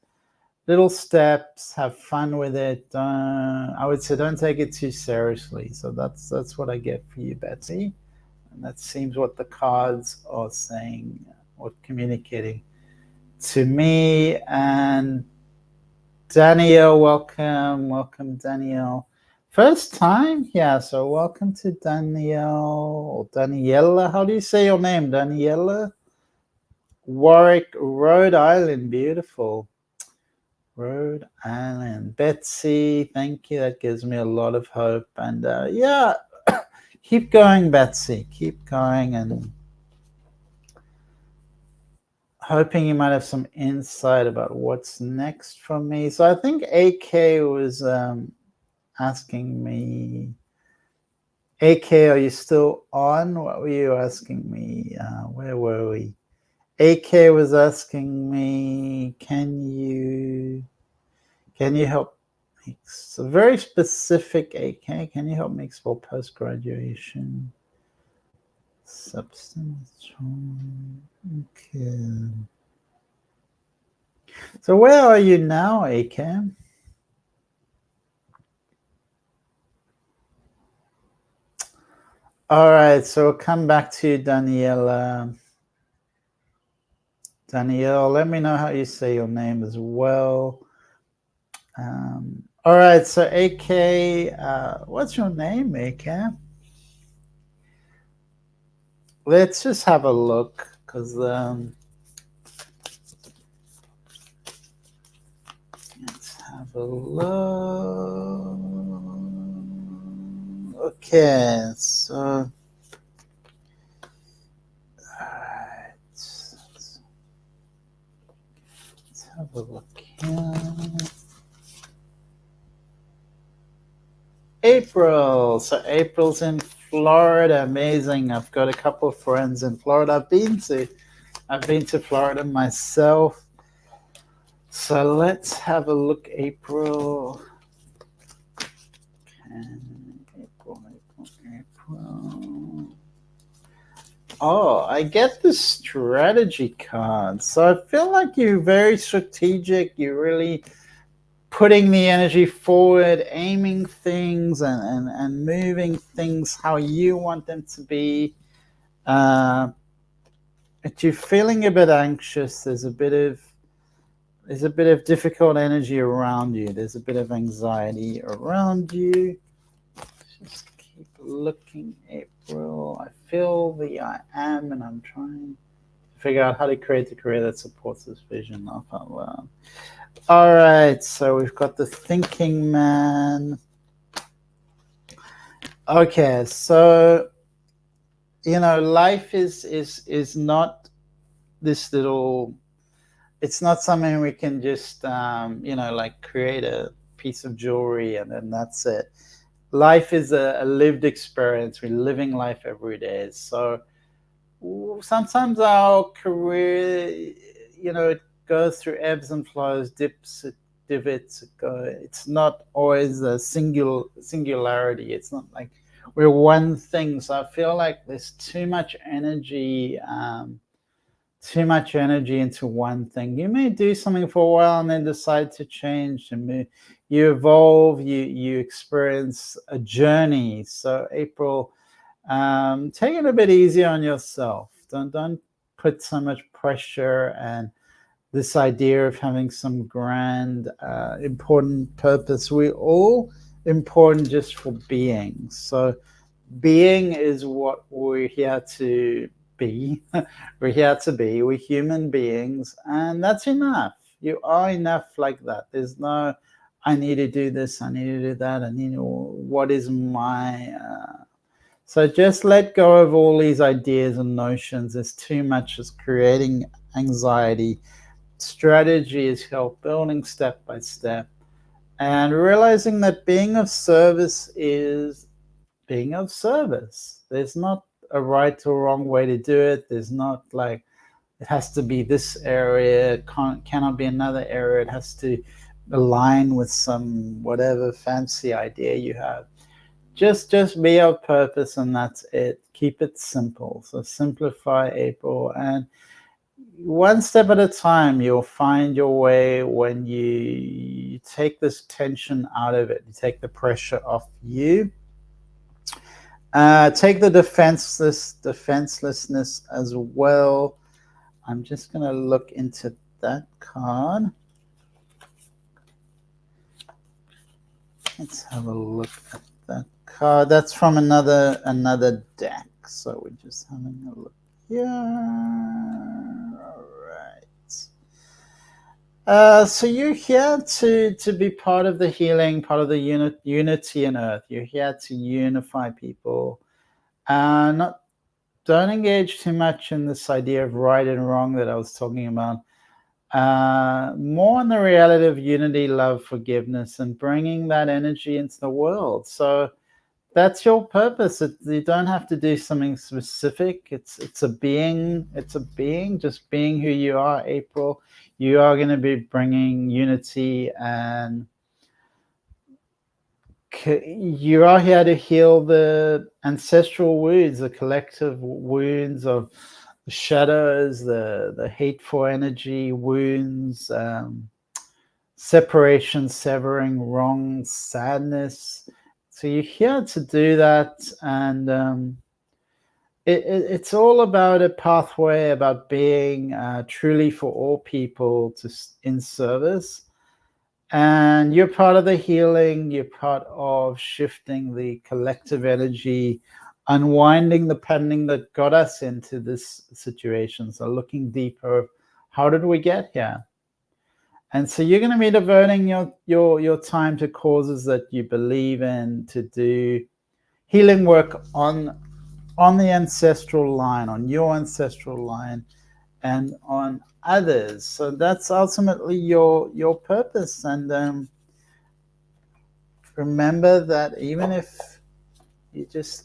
Speaker 1: little steps, have fun with it. I would say don't take it too seriously. So that's what I get for you, Betsy. And that seems what the cards are saying or communicating to me. And Danielle, welcome, Danielle. First time, yeah. So welcome to Danielle or Daniela. How do you say your name, Daniela? Warwick, Rhode Island, beautiful. Rhode Island. Betsy, thank you. That gives me a lot of hope. And yeah, keep going, Betsy. Keep going, and hoping you might have some insight about what's next for me. So I think AK was asking me, AK, are you still on? What were you asking me? Where were we? AK was asking me, can you help It's a very specific AK. Can you help me explore post-graduation? Substance. Okay. So where are you now, AK? All right, so we'll come back to Daniela. Danielle, let me know how you say your name as well. All right, so AK, what's your name, AK? Let's just have a look, because let's have a look. Okay, so all right, let's have a look here. April. So April's in Florida. Amazing. I've got a couple of friends in Florida. I've been to Florida myself. So let's have a look. April. April. Oh, I get the strategy card. So I feel like you're very strategic. You're really putting the energy forward, aiming things and moving things how you want them to be. But you're feeling a bit anxious. There's a bit of difficult energy around you. There's a bit of anxiety around you. Just keep looking, April. I feel the I am, and I'm trying to figure out how to create a career that supports this vision. Laugh out loud. All right, so we've got the thinking man. Okay, so life is not this little. It's not something we can just like create a piece of jewelry and then that's it. Life is a lived experience. We're living life every day. So sometimes our career, it goes through ebbs and flows, dips, divots. It's not always a singularity. It's not like we're one thing. So I feel like there's too much energy into one thing. You may do something for a while and then decide to change and move. You evolve, you experience a journey. So April, take it a bit easier on yourself. Don't put so much pressure and this idea of having some grand, important purpose. We're all important just for being. So being is what we're here to be. We're here to be. We're human beings, and that's enough. You are enough like that. There's no, I need to do this, I need to do that, I need to, what is my... So just let go of all these ideas and notions. There's too much. It's creating anxiety. Strategy is help building step by step, and realizing that being of service is being of service. There's not a right or wrong way to do it. There's not like it has to be this area, it cannot be another area. It has to align with some whatever fancy idea you have. Just be of purpose, and that's it. Keep it simple. So simplify, April, and one step at a time, you'll find your way. When you take this tension out of it, you take the pressure off you. Take the defenselessness as well. I'm just going to look into that card. Let's have a look at that card. That's from another deck. So we're just having a look here. All right. So you're here to be part of the healing, part of the unity in Earth. You're here to unify people. Don't engage too much in this idea of right and wrong that I was talking about. More on the reality of unity, love, forgiveness, and bringing that energy into the world. So that's your purpose. You don't have to do something specific. It's a being. It's a being. Just being who you are, April. You are going to be bringing unity and you are here to heal the ancestral wounds, the collective wounds of the shadows, the hateful energy wounds, separation, severing, wrong, sadness. So you're here to do that, and it's all about a pathway, about being truly for all people in service. And you're part of the healing, you're part of shifting the collective energy, unwinding the pending that got us into this situation. So looking deeper, how did we get here? And so you're going to be devoting your time to causes that you believe in, to do healing work on the ancestral line, on your ancestral line, and on others. So that's ultimately your purpose. And remember that even if you just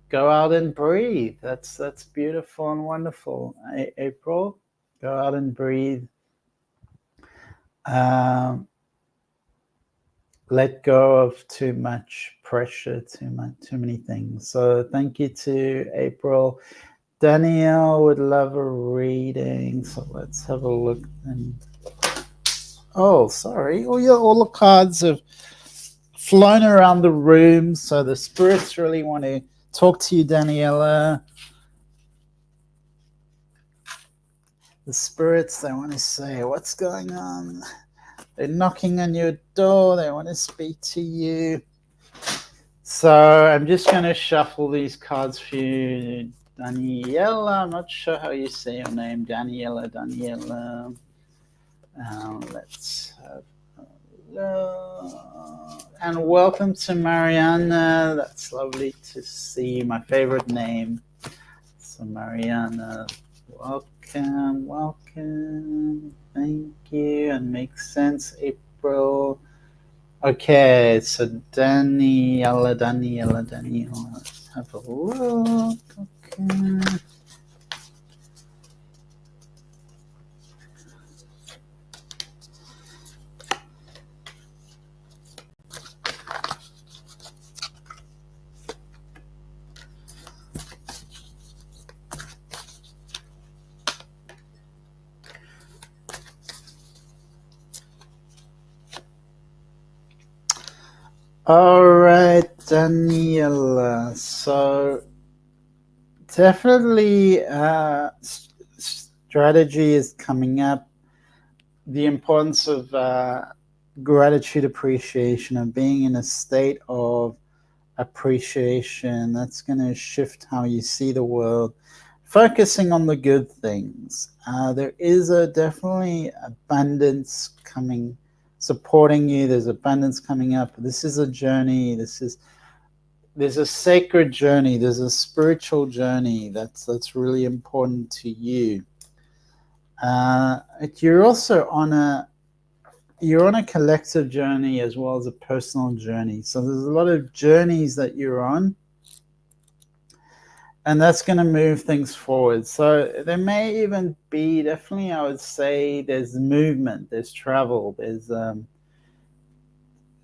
Speaker 1: go out and breathe, that's beautiful and wonderful. April, go out and breathe. Let go of too much pressure, too many things. So thank you to April. Danielle would love a reading, so let's have a look. And oh, sorry, all the cards have flown around the room, so the spirits really want to talk to you, Daniela. The spirits, they want to say, what's going on? They're knocking on your door. They want to speak to you. So I'm just going to shuffle these cards for you, Daniela. I'm not sure how you say your name, Daniela. Let's have a look. And welcome to Mariana. That's lovely to see. My favorite name. So Mariana, welcome. Thank you. And makes sense, April. Okay, so Daniela. Let's have a look. Okay. All right, Daniela. So definitely strategy is coming up. The importance of gratitude, appreciation, of being in a state of appreciation. That's going to shift how you see the world. Focusing on the good things. There is definitely abundance coming, supporting you. There's abundance coming up. This is a journey. There's a sacred journey. There's a spiritual journey that's really important to you. You're also on a collective journey as well as a personal journey. So there's a lot of journeys that you're on, and that's going to move things forward. So there may even be, definitely I would say, there's movement, there's travel, there's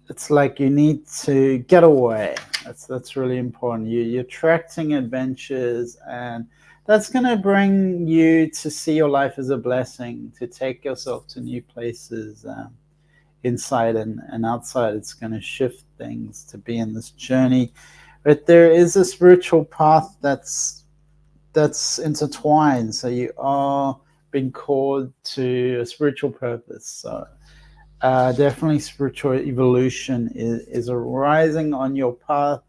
Speaker 1: it's like you need to get away. That's really important. You're attracting adventures, and that's going to bring you to see your life as a blessing, to take yourself to new places, inside and outside. It's going to shift things to be in this journey. But there is a spiritual path that's intertwined. So you are being called to a spiritual purpose. So definitely spiritual evolution is arising on your path.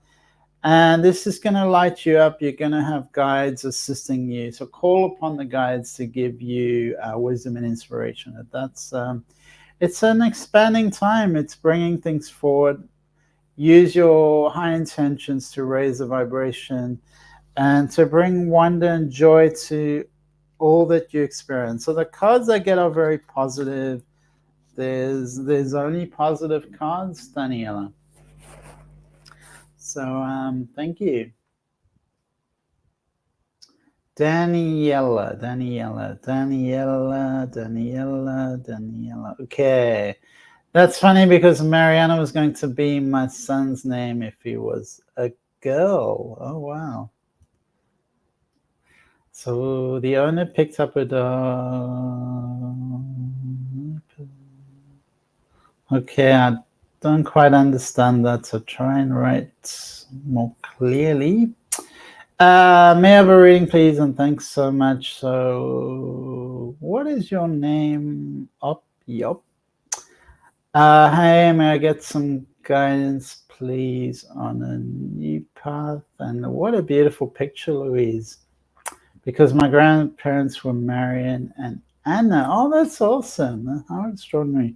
Speaker 1: And this is going to light you up. You're going to have guides assisting you. So call upon the guides to give you wisdom and inspiration. It's an expanding time. It's bringing things forward. Use your high intentions to raise the vibration and to bring wonder and joy to all that you experience. So the cards I get are very positive. There's only positive cards, Daniela. So thank you. Daniela. Okay. That's funny because Mariana was going to be my son's name if he was a girl. Oh, wow. So the owner picked up a dog. Okay, I don't quite understand that, so try and write more clearly. May I have a reading, please, and thanks so much. So, what is your name? Yup. Hey, may I get some guidance, please, on a new path? And what a beautiful picture, Louise. Because my grandparents were Marion and Anna. Oh, that's awesome. How extraordinary.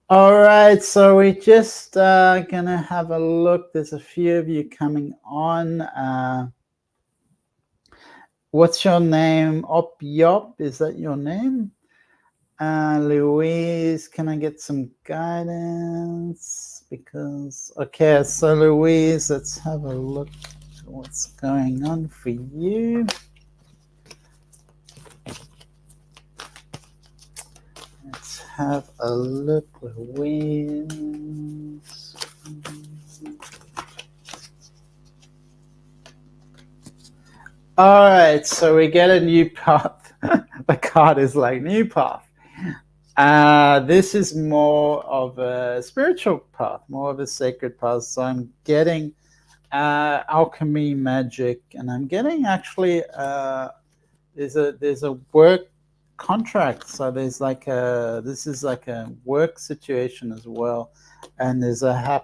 Speaker 1: All right, so we're just gonna have a look. There's a few of you coming on. What's your name? Yop, is that your name? Louise, can I get some guidance? Because, okay, so Louise, let's have a look at what's going on for you. Let's have a look, Louise. All right, so we get a new path. The card is like new path. This is more of a spiritual path, more of a sacred path. So I'm getting alchemy, magic, and I'm getting actually there's a work contract. So there's like this is like a work situation as well, and there's a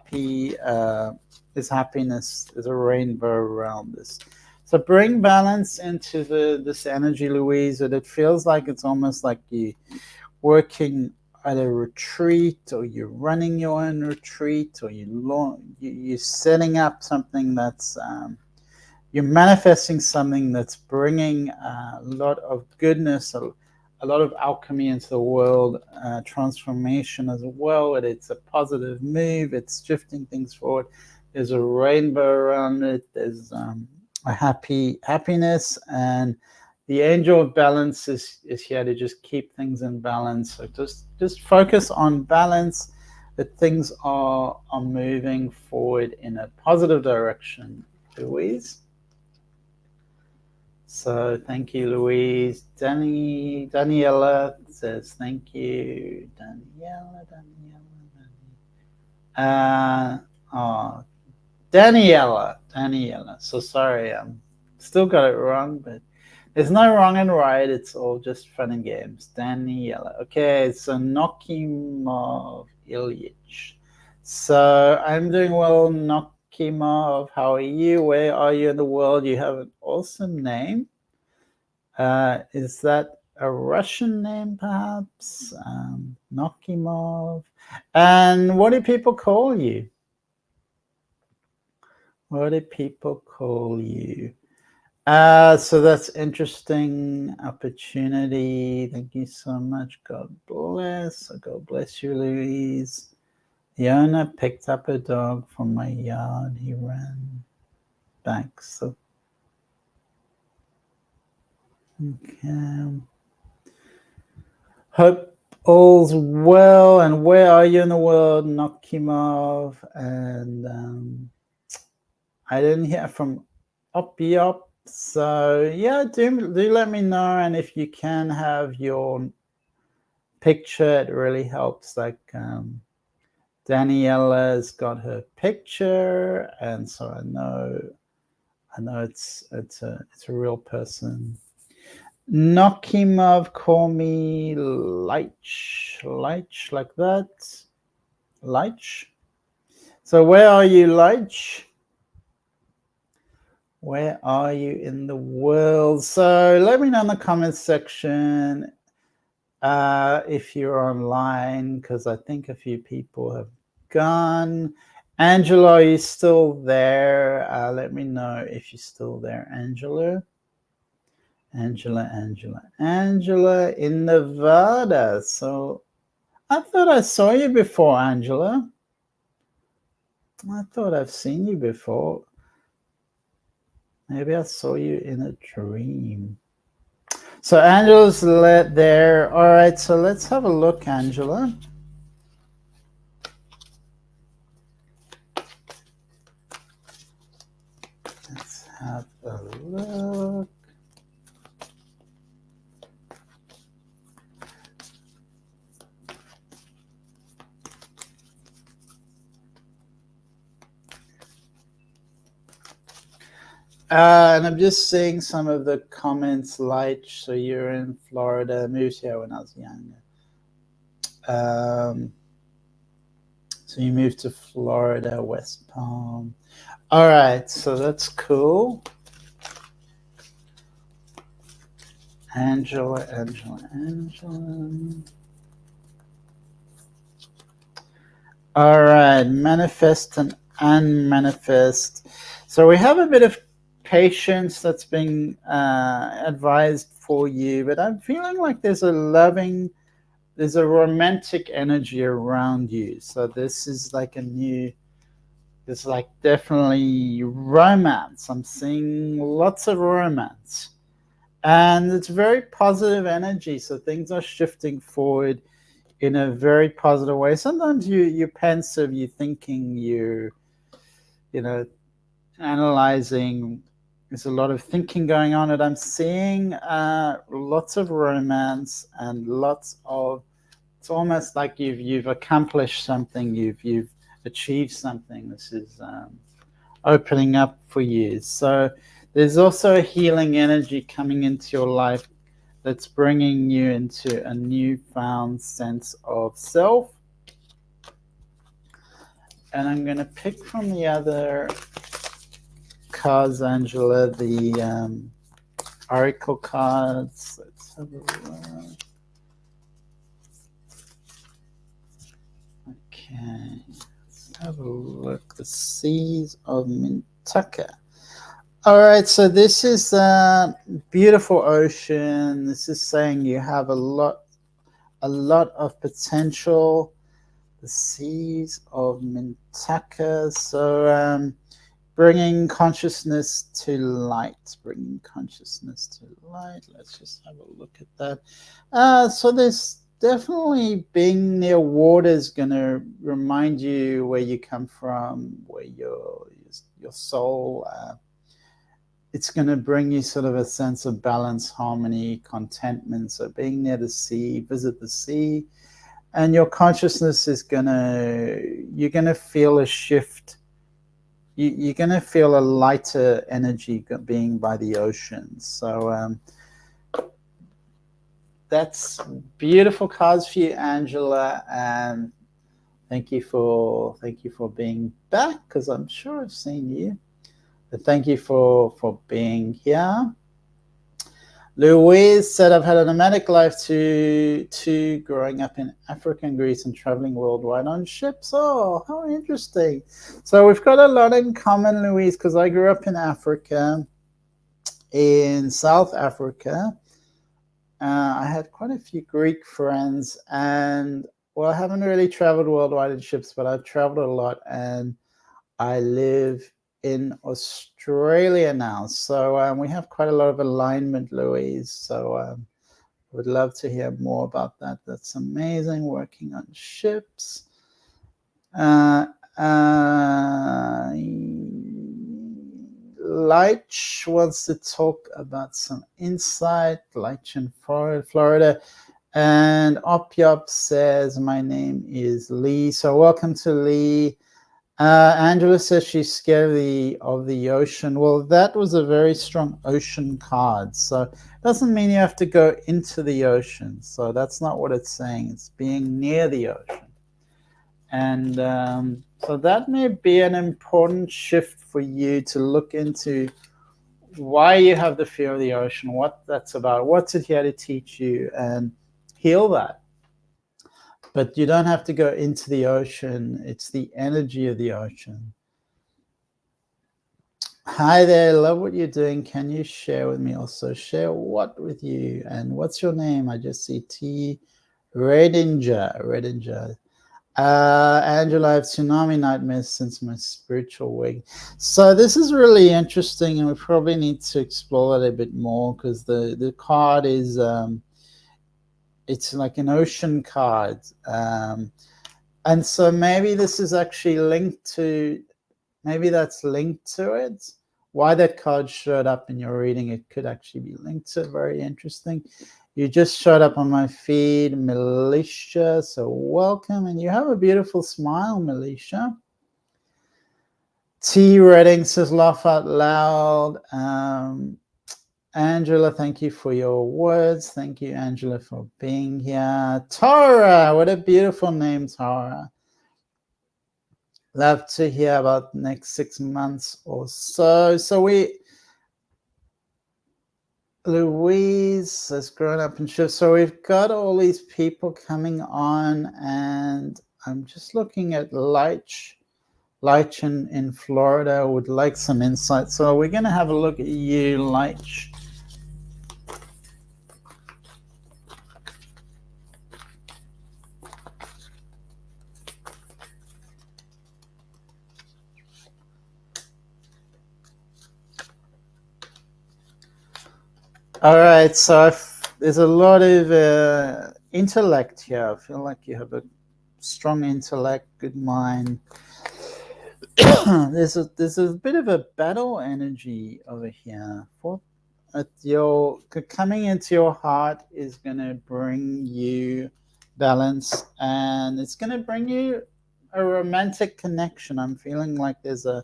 Speaker 1: there's happiness, there's a rainbow around this. So bring balance into this energy, Louise, and it feels like it's almost like you working at a retreat, or you're running your own retreat, or you're setting up something that's you're manifesting something that's bringing a lot of goodness, a lot of alchemy into the world, transformation as well. And it's a positive move. It's shifting things forward. There's a rainbow around it. There's a happiness, and the angel of balance is here to just keep things in balance. So just focus on balance, that things are moving forward in a positive direction, Louise. So thank you, Louise. Daniela says thank you. Daniela. Daniela. So sorry, still got it wrong, but there's no wrong and right. It's all just fun and games. Daniela. Okay, so Nokimov Ilyich. So I'm doing well, Nokimov. How are you? Where are you in the world? You have an awesome name. Is that a Russian name, perhaps? Nokimov. And what do people call you? What do people call you? So that's interesting opportunity. Thank you so much. God bless. God bless you, Louise. The owner picked up a dog from my yard. He ran back. So, okay. Hope all's well. And where are you in the world, Nokimov? And I didn't hear from Opiop. So yeah, do let me know, and if you can have your picture, it really helps. Like Daniela's got her picture, and so I know it's a real person. Nokimov, call me Leich like that. Leich. So where are you, Leich? Where are you in the world? So let me know in the comments section if you're online, because I think a few people have gone. Angela, are you still there? Let me know if you're still there, Angela. Angela in Nevada. So I thought I saw you before, Angela. I thought I've seen you before. Maybe I saw you in a dream. So Angela's there. All right, so let's have a look, Angela. have a look. And I'm just seeing some of the comments. Light, so you're in Florida. Moved here when I was younger. So you moved to Florida, West Palm. All right, so that's cool. Angela. All right, manifest and unmanifest. So we have a bit of patience that's being advised for you, but I'm feeling like there's a romantic energy around you. So this is like there's like definitely romance. I'm seeing lots of romance. And it's very positive energy. So things are shifting forward in a very positive way. Sometimes you're pensive, you're thinking, you know, analyzing. There's a lot of thinking going on, and I'm seeing lots of romance and lots of. It's almost like you've accomplished something. You've achieved something. This is opening up for you. So there's also a healing energy coming into your life that's bringing you into a newfound sense of self. And I'm going to pick from the other cards, Angela, the oracle cards. Let's have a look. Okay, let's have a look. The Seas of Mintaka. All right, so this is a beautiful ocean. This is saying you have a lot of potential. The Seas of Mintaka. So bringing consciousness to light. Let's just have a look at that. So there's definitely being near water is going to remind you where you come from, where your soul. It's going to bring you sort of a sense of balance, harmony, contentment. So being near the sea, visit the sea, and your consciousness is you're going to feel a shift. You're going to feel a lighter energy being by the ocean. So that's beautiful cards for you, Angela, and thank you for being back, because I'm sure I've seen you. But thank you for being here. Louise said, I've had a nomadic life to growing up in Africa and Greece and traveling worldwide on ships. Oh, how interesting. So we've got a lot in common, Louise, because I grew up in Africa, in South Africa. I had quite a few Greek friends, and well, I haven't really traveled worldwide in ships, but I've traveled a lot, and I live in Australia now. So we have quite a lot of alignment, Louise. So I would love to hear more about that. That's amazing, working on ships. Light wants to talk about some insight. Light in Florida. And Opyop says, my name is Lee. So welcome to Lee. Angela says she's scared of the ocean. Well, that was a very strong ocean card. So it doesn't mean you have to go into the ocean. So that's not what it's saying. It's being near the ocean. And so that may be an important shift for you to look into why you have the fear of the ocean, what that's about, what's it here to teach you, and heal that. But you don't have to go into the ocean. It's the energy of the ocean. Hi there. Love what you're doing. Can you share with me also? Share what with you? And what's your name? I just see T. Redinger. Angela, I have tsunami nightmares since my spiritual wake. So this is really interesting, and we probably need to explore that a bit more, because the card is... it's like an ocean card. And so maybe this is actually linked to, maybe that's linked to it, why that card showed up in your reading. It could actually be linked to very interesting. You just showed up on my feed, Melisha, so welcome. And you have a beautiful smile, Melisha. T. Redding says, laugh out loud. Angela, thank you for your words. Thank you, Angela, for being here. Tara, what a beautiful name, Tara. Love to hear about the next 6 months or so. Louise has grown up in Shiva. So we've got all these people coming on, and I'm just looking at Leitch in Florida would like some insight. So we're going to have a look at you, Leitch. All right, so there's a lot of intellect here. I feel like you have a strong intellect, good mind. there's a bit of a battle energy over here. Coming into your heart is going to bring you balance, and it's going to bring you a romantic connection. I'm feeling like there's a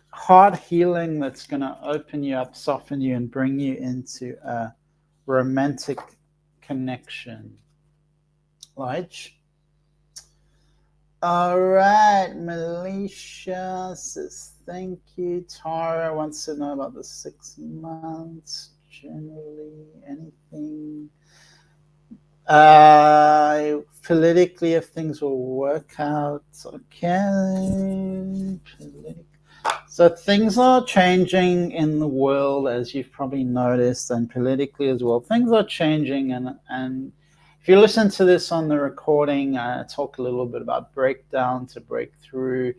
Speaker 1: heart healing that's going to open you up, soften you, and bring you into a romantic connection. Like, all right, Melisha says thank you. Tara wants to know about the 6 months, generally, anything. Politically, if things will work out, okay. So things are changing in the world, as you've probably noticed, and politically as well. Things are changing, and if you listen to this on the recording, I talk a little bit about breakdown to breakthrough,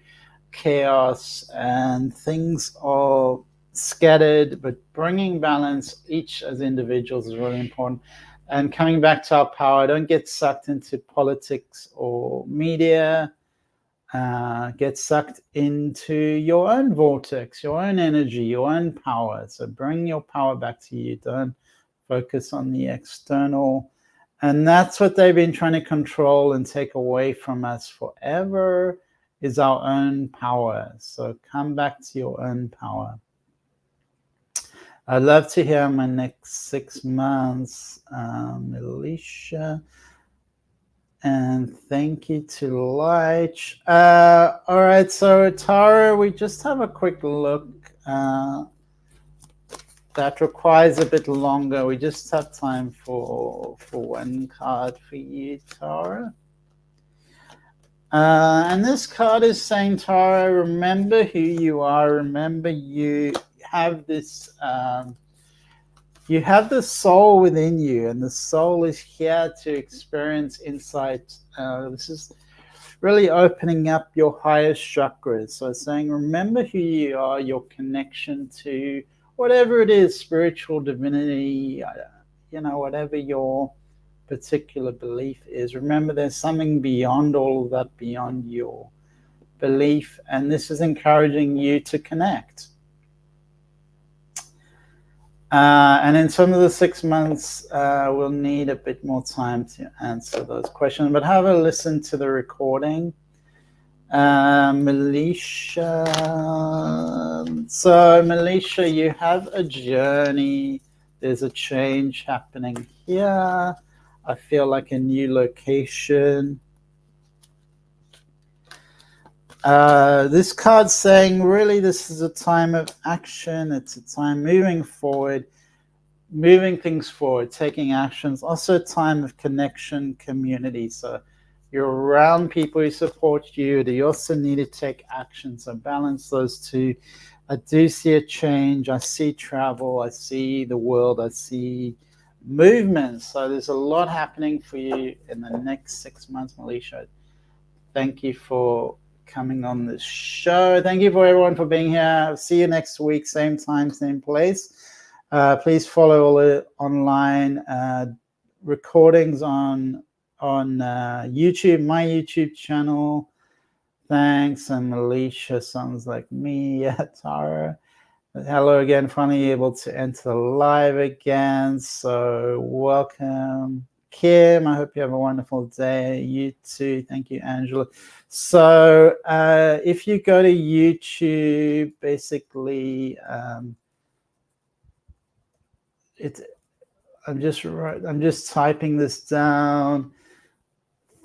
Speaker 1: chaos, and things are scattered, but bringing balance each as individuals is really important. And coming back to our power, don't get sucked into politics or media. Get sucked into your own vortex, your own energy, your own power. So bring your power back to you. Don't focus on the external. And that's what they've been trying to control and take away from us forever, is our own power. So come back to your own power. I'd love to hear my next 6 months, Alicia. And thank you to Leitch. All right, so Tara, we just have a quick look. That requires a bit longer. We just have time for one card for you, Tara. And this card is saying, Tara, remember who you are. Remember you have this... you have the soul within you, and the soul is here to experience insight. This is really opening up your highest chakras. So it's saying, remember who you are, your connection to whatever it is, spiritual divinity, whatever your particular belief is. Remember, there's something beyond all of that, beyond your belief, and this is encouraging you to connect. And in some of the 6 months, we'll need a bit more time to answer those questions, but have a listen to the recording. Melisha. So, Melisha, you have a journey. There's a change happening here. I feel like a new location. This card's saying, really, this is a time of action. It's a time moving forward, moving things forward, taking actions. Also a time of connection, community. So you're around people who support you. They also need to take action. So balance those two. I do see a change. I see travel. I see the world. I see movement. So there's a lot happening for you in the next 6 months, Melisha. Thank you for coming on this show. Thank you for everyone for being here. I'll see you next week, same time, same place. Please follow all the online recordings on YouTube, my YouTube channel. Thanks. And Alicia sounds like me. Yeah, Tara. Hello again, finally able to enter live again. So welcome. Kim, I hope you have a wonderful day. You too. Thank you, Angela. So if you go to YouTube, basically, I'm just typing this down.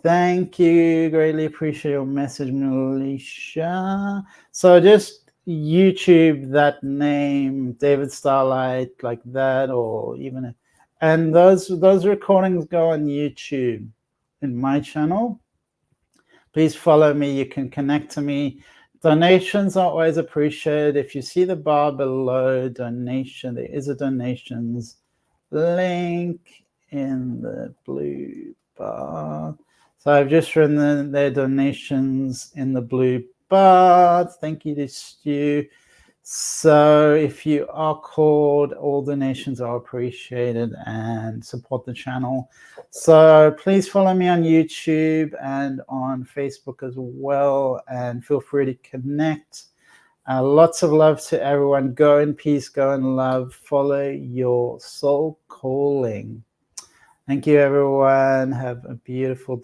Speaker 1: Thank you. Greatly appreciate your message, Militia. So just YouTube that name, David Starlight, like that, or even, and those recordings go on YouTube in my channel. Please follow me. You can connect to me. Donations are always appreciated. If you see the bar below, donation, there is a donations link in the blue bar. So I've just written their donations in the blue bar. Thank you to Stu. So if you are called, all donations are appreciated and support the channel. So please follow me on YouTube and on Facebook as well, and feel free to connect. Lots of love to everyone. Go in peace, go in love, follow your soul calling. Thank you, everyone. Have a beautiful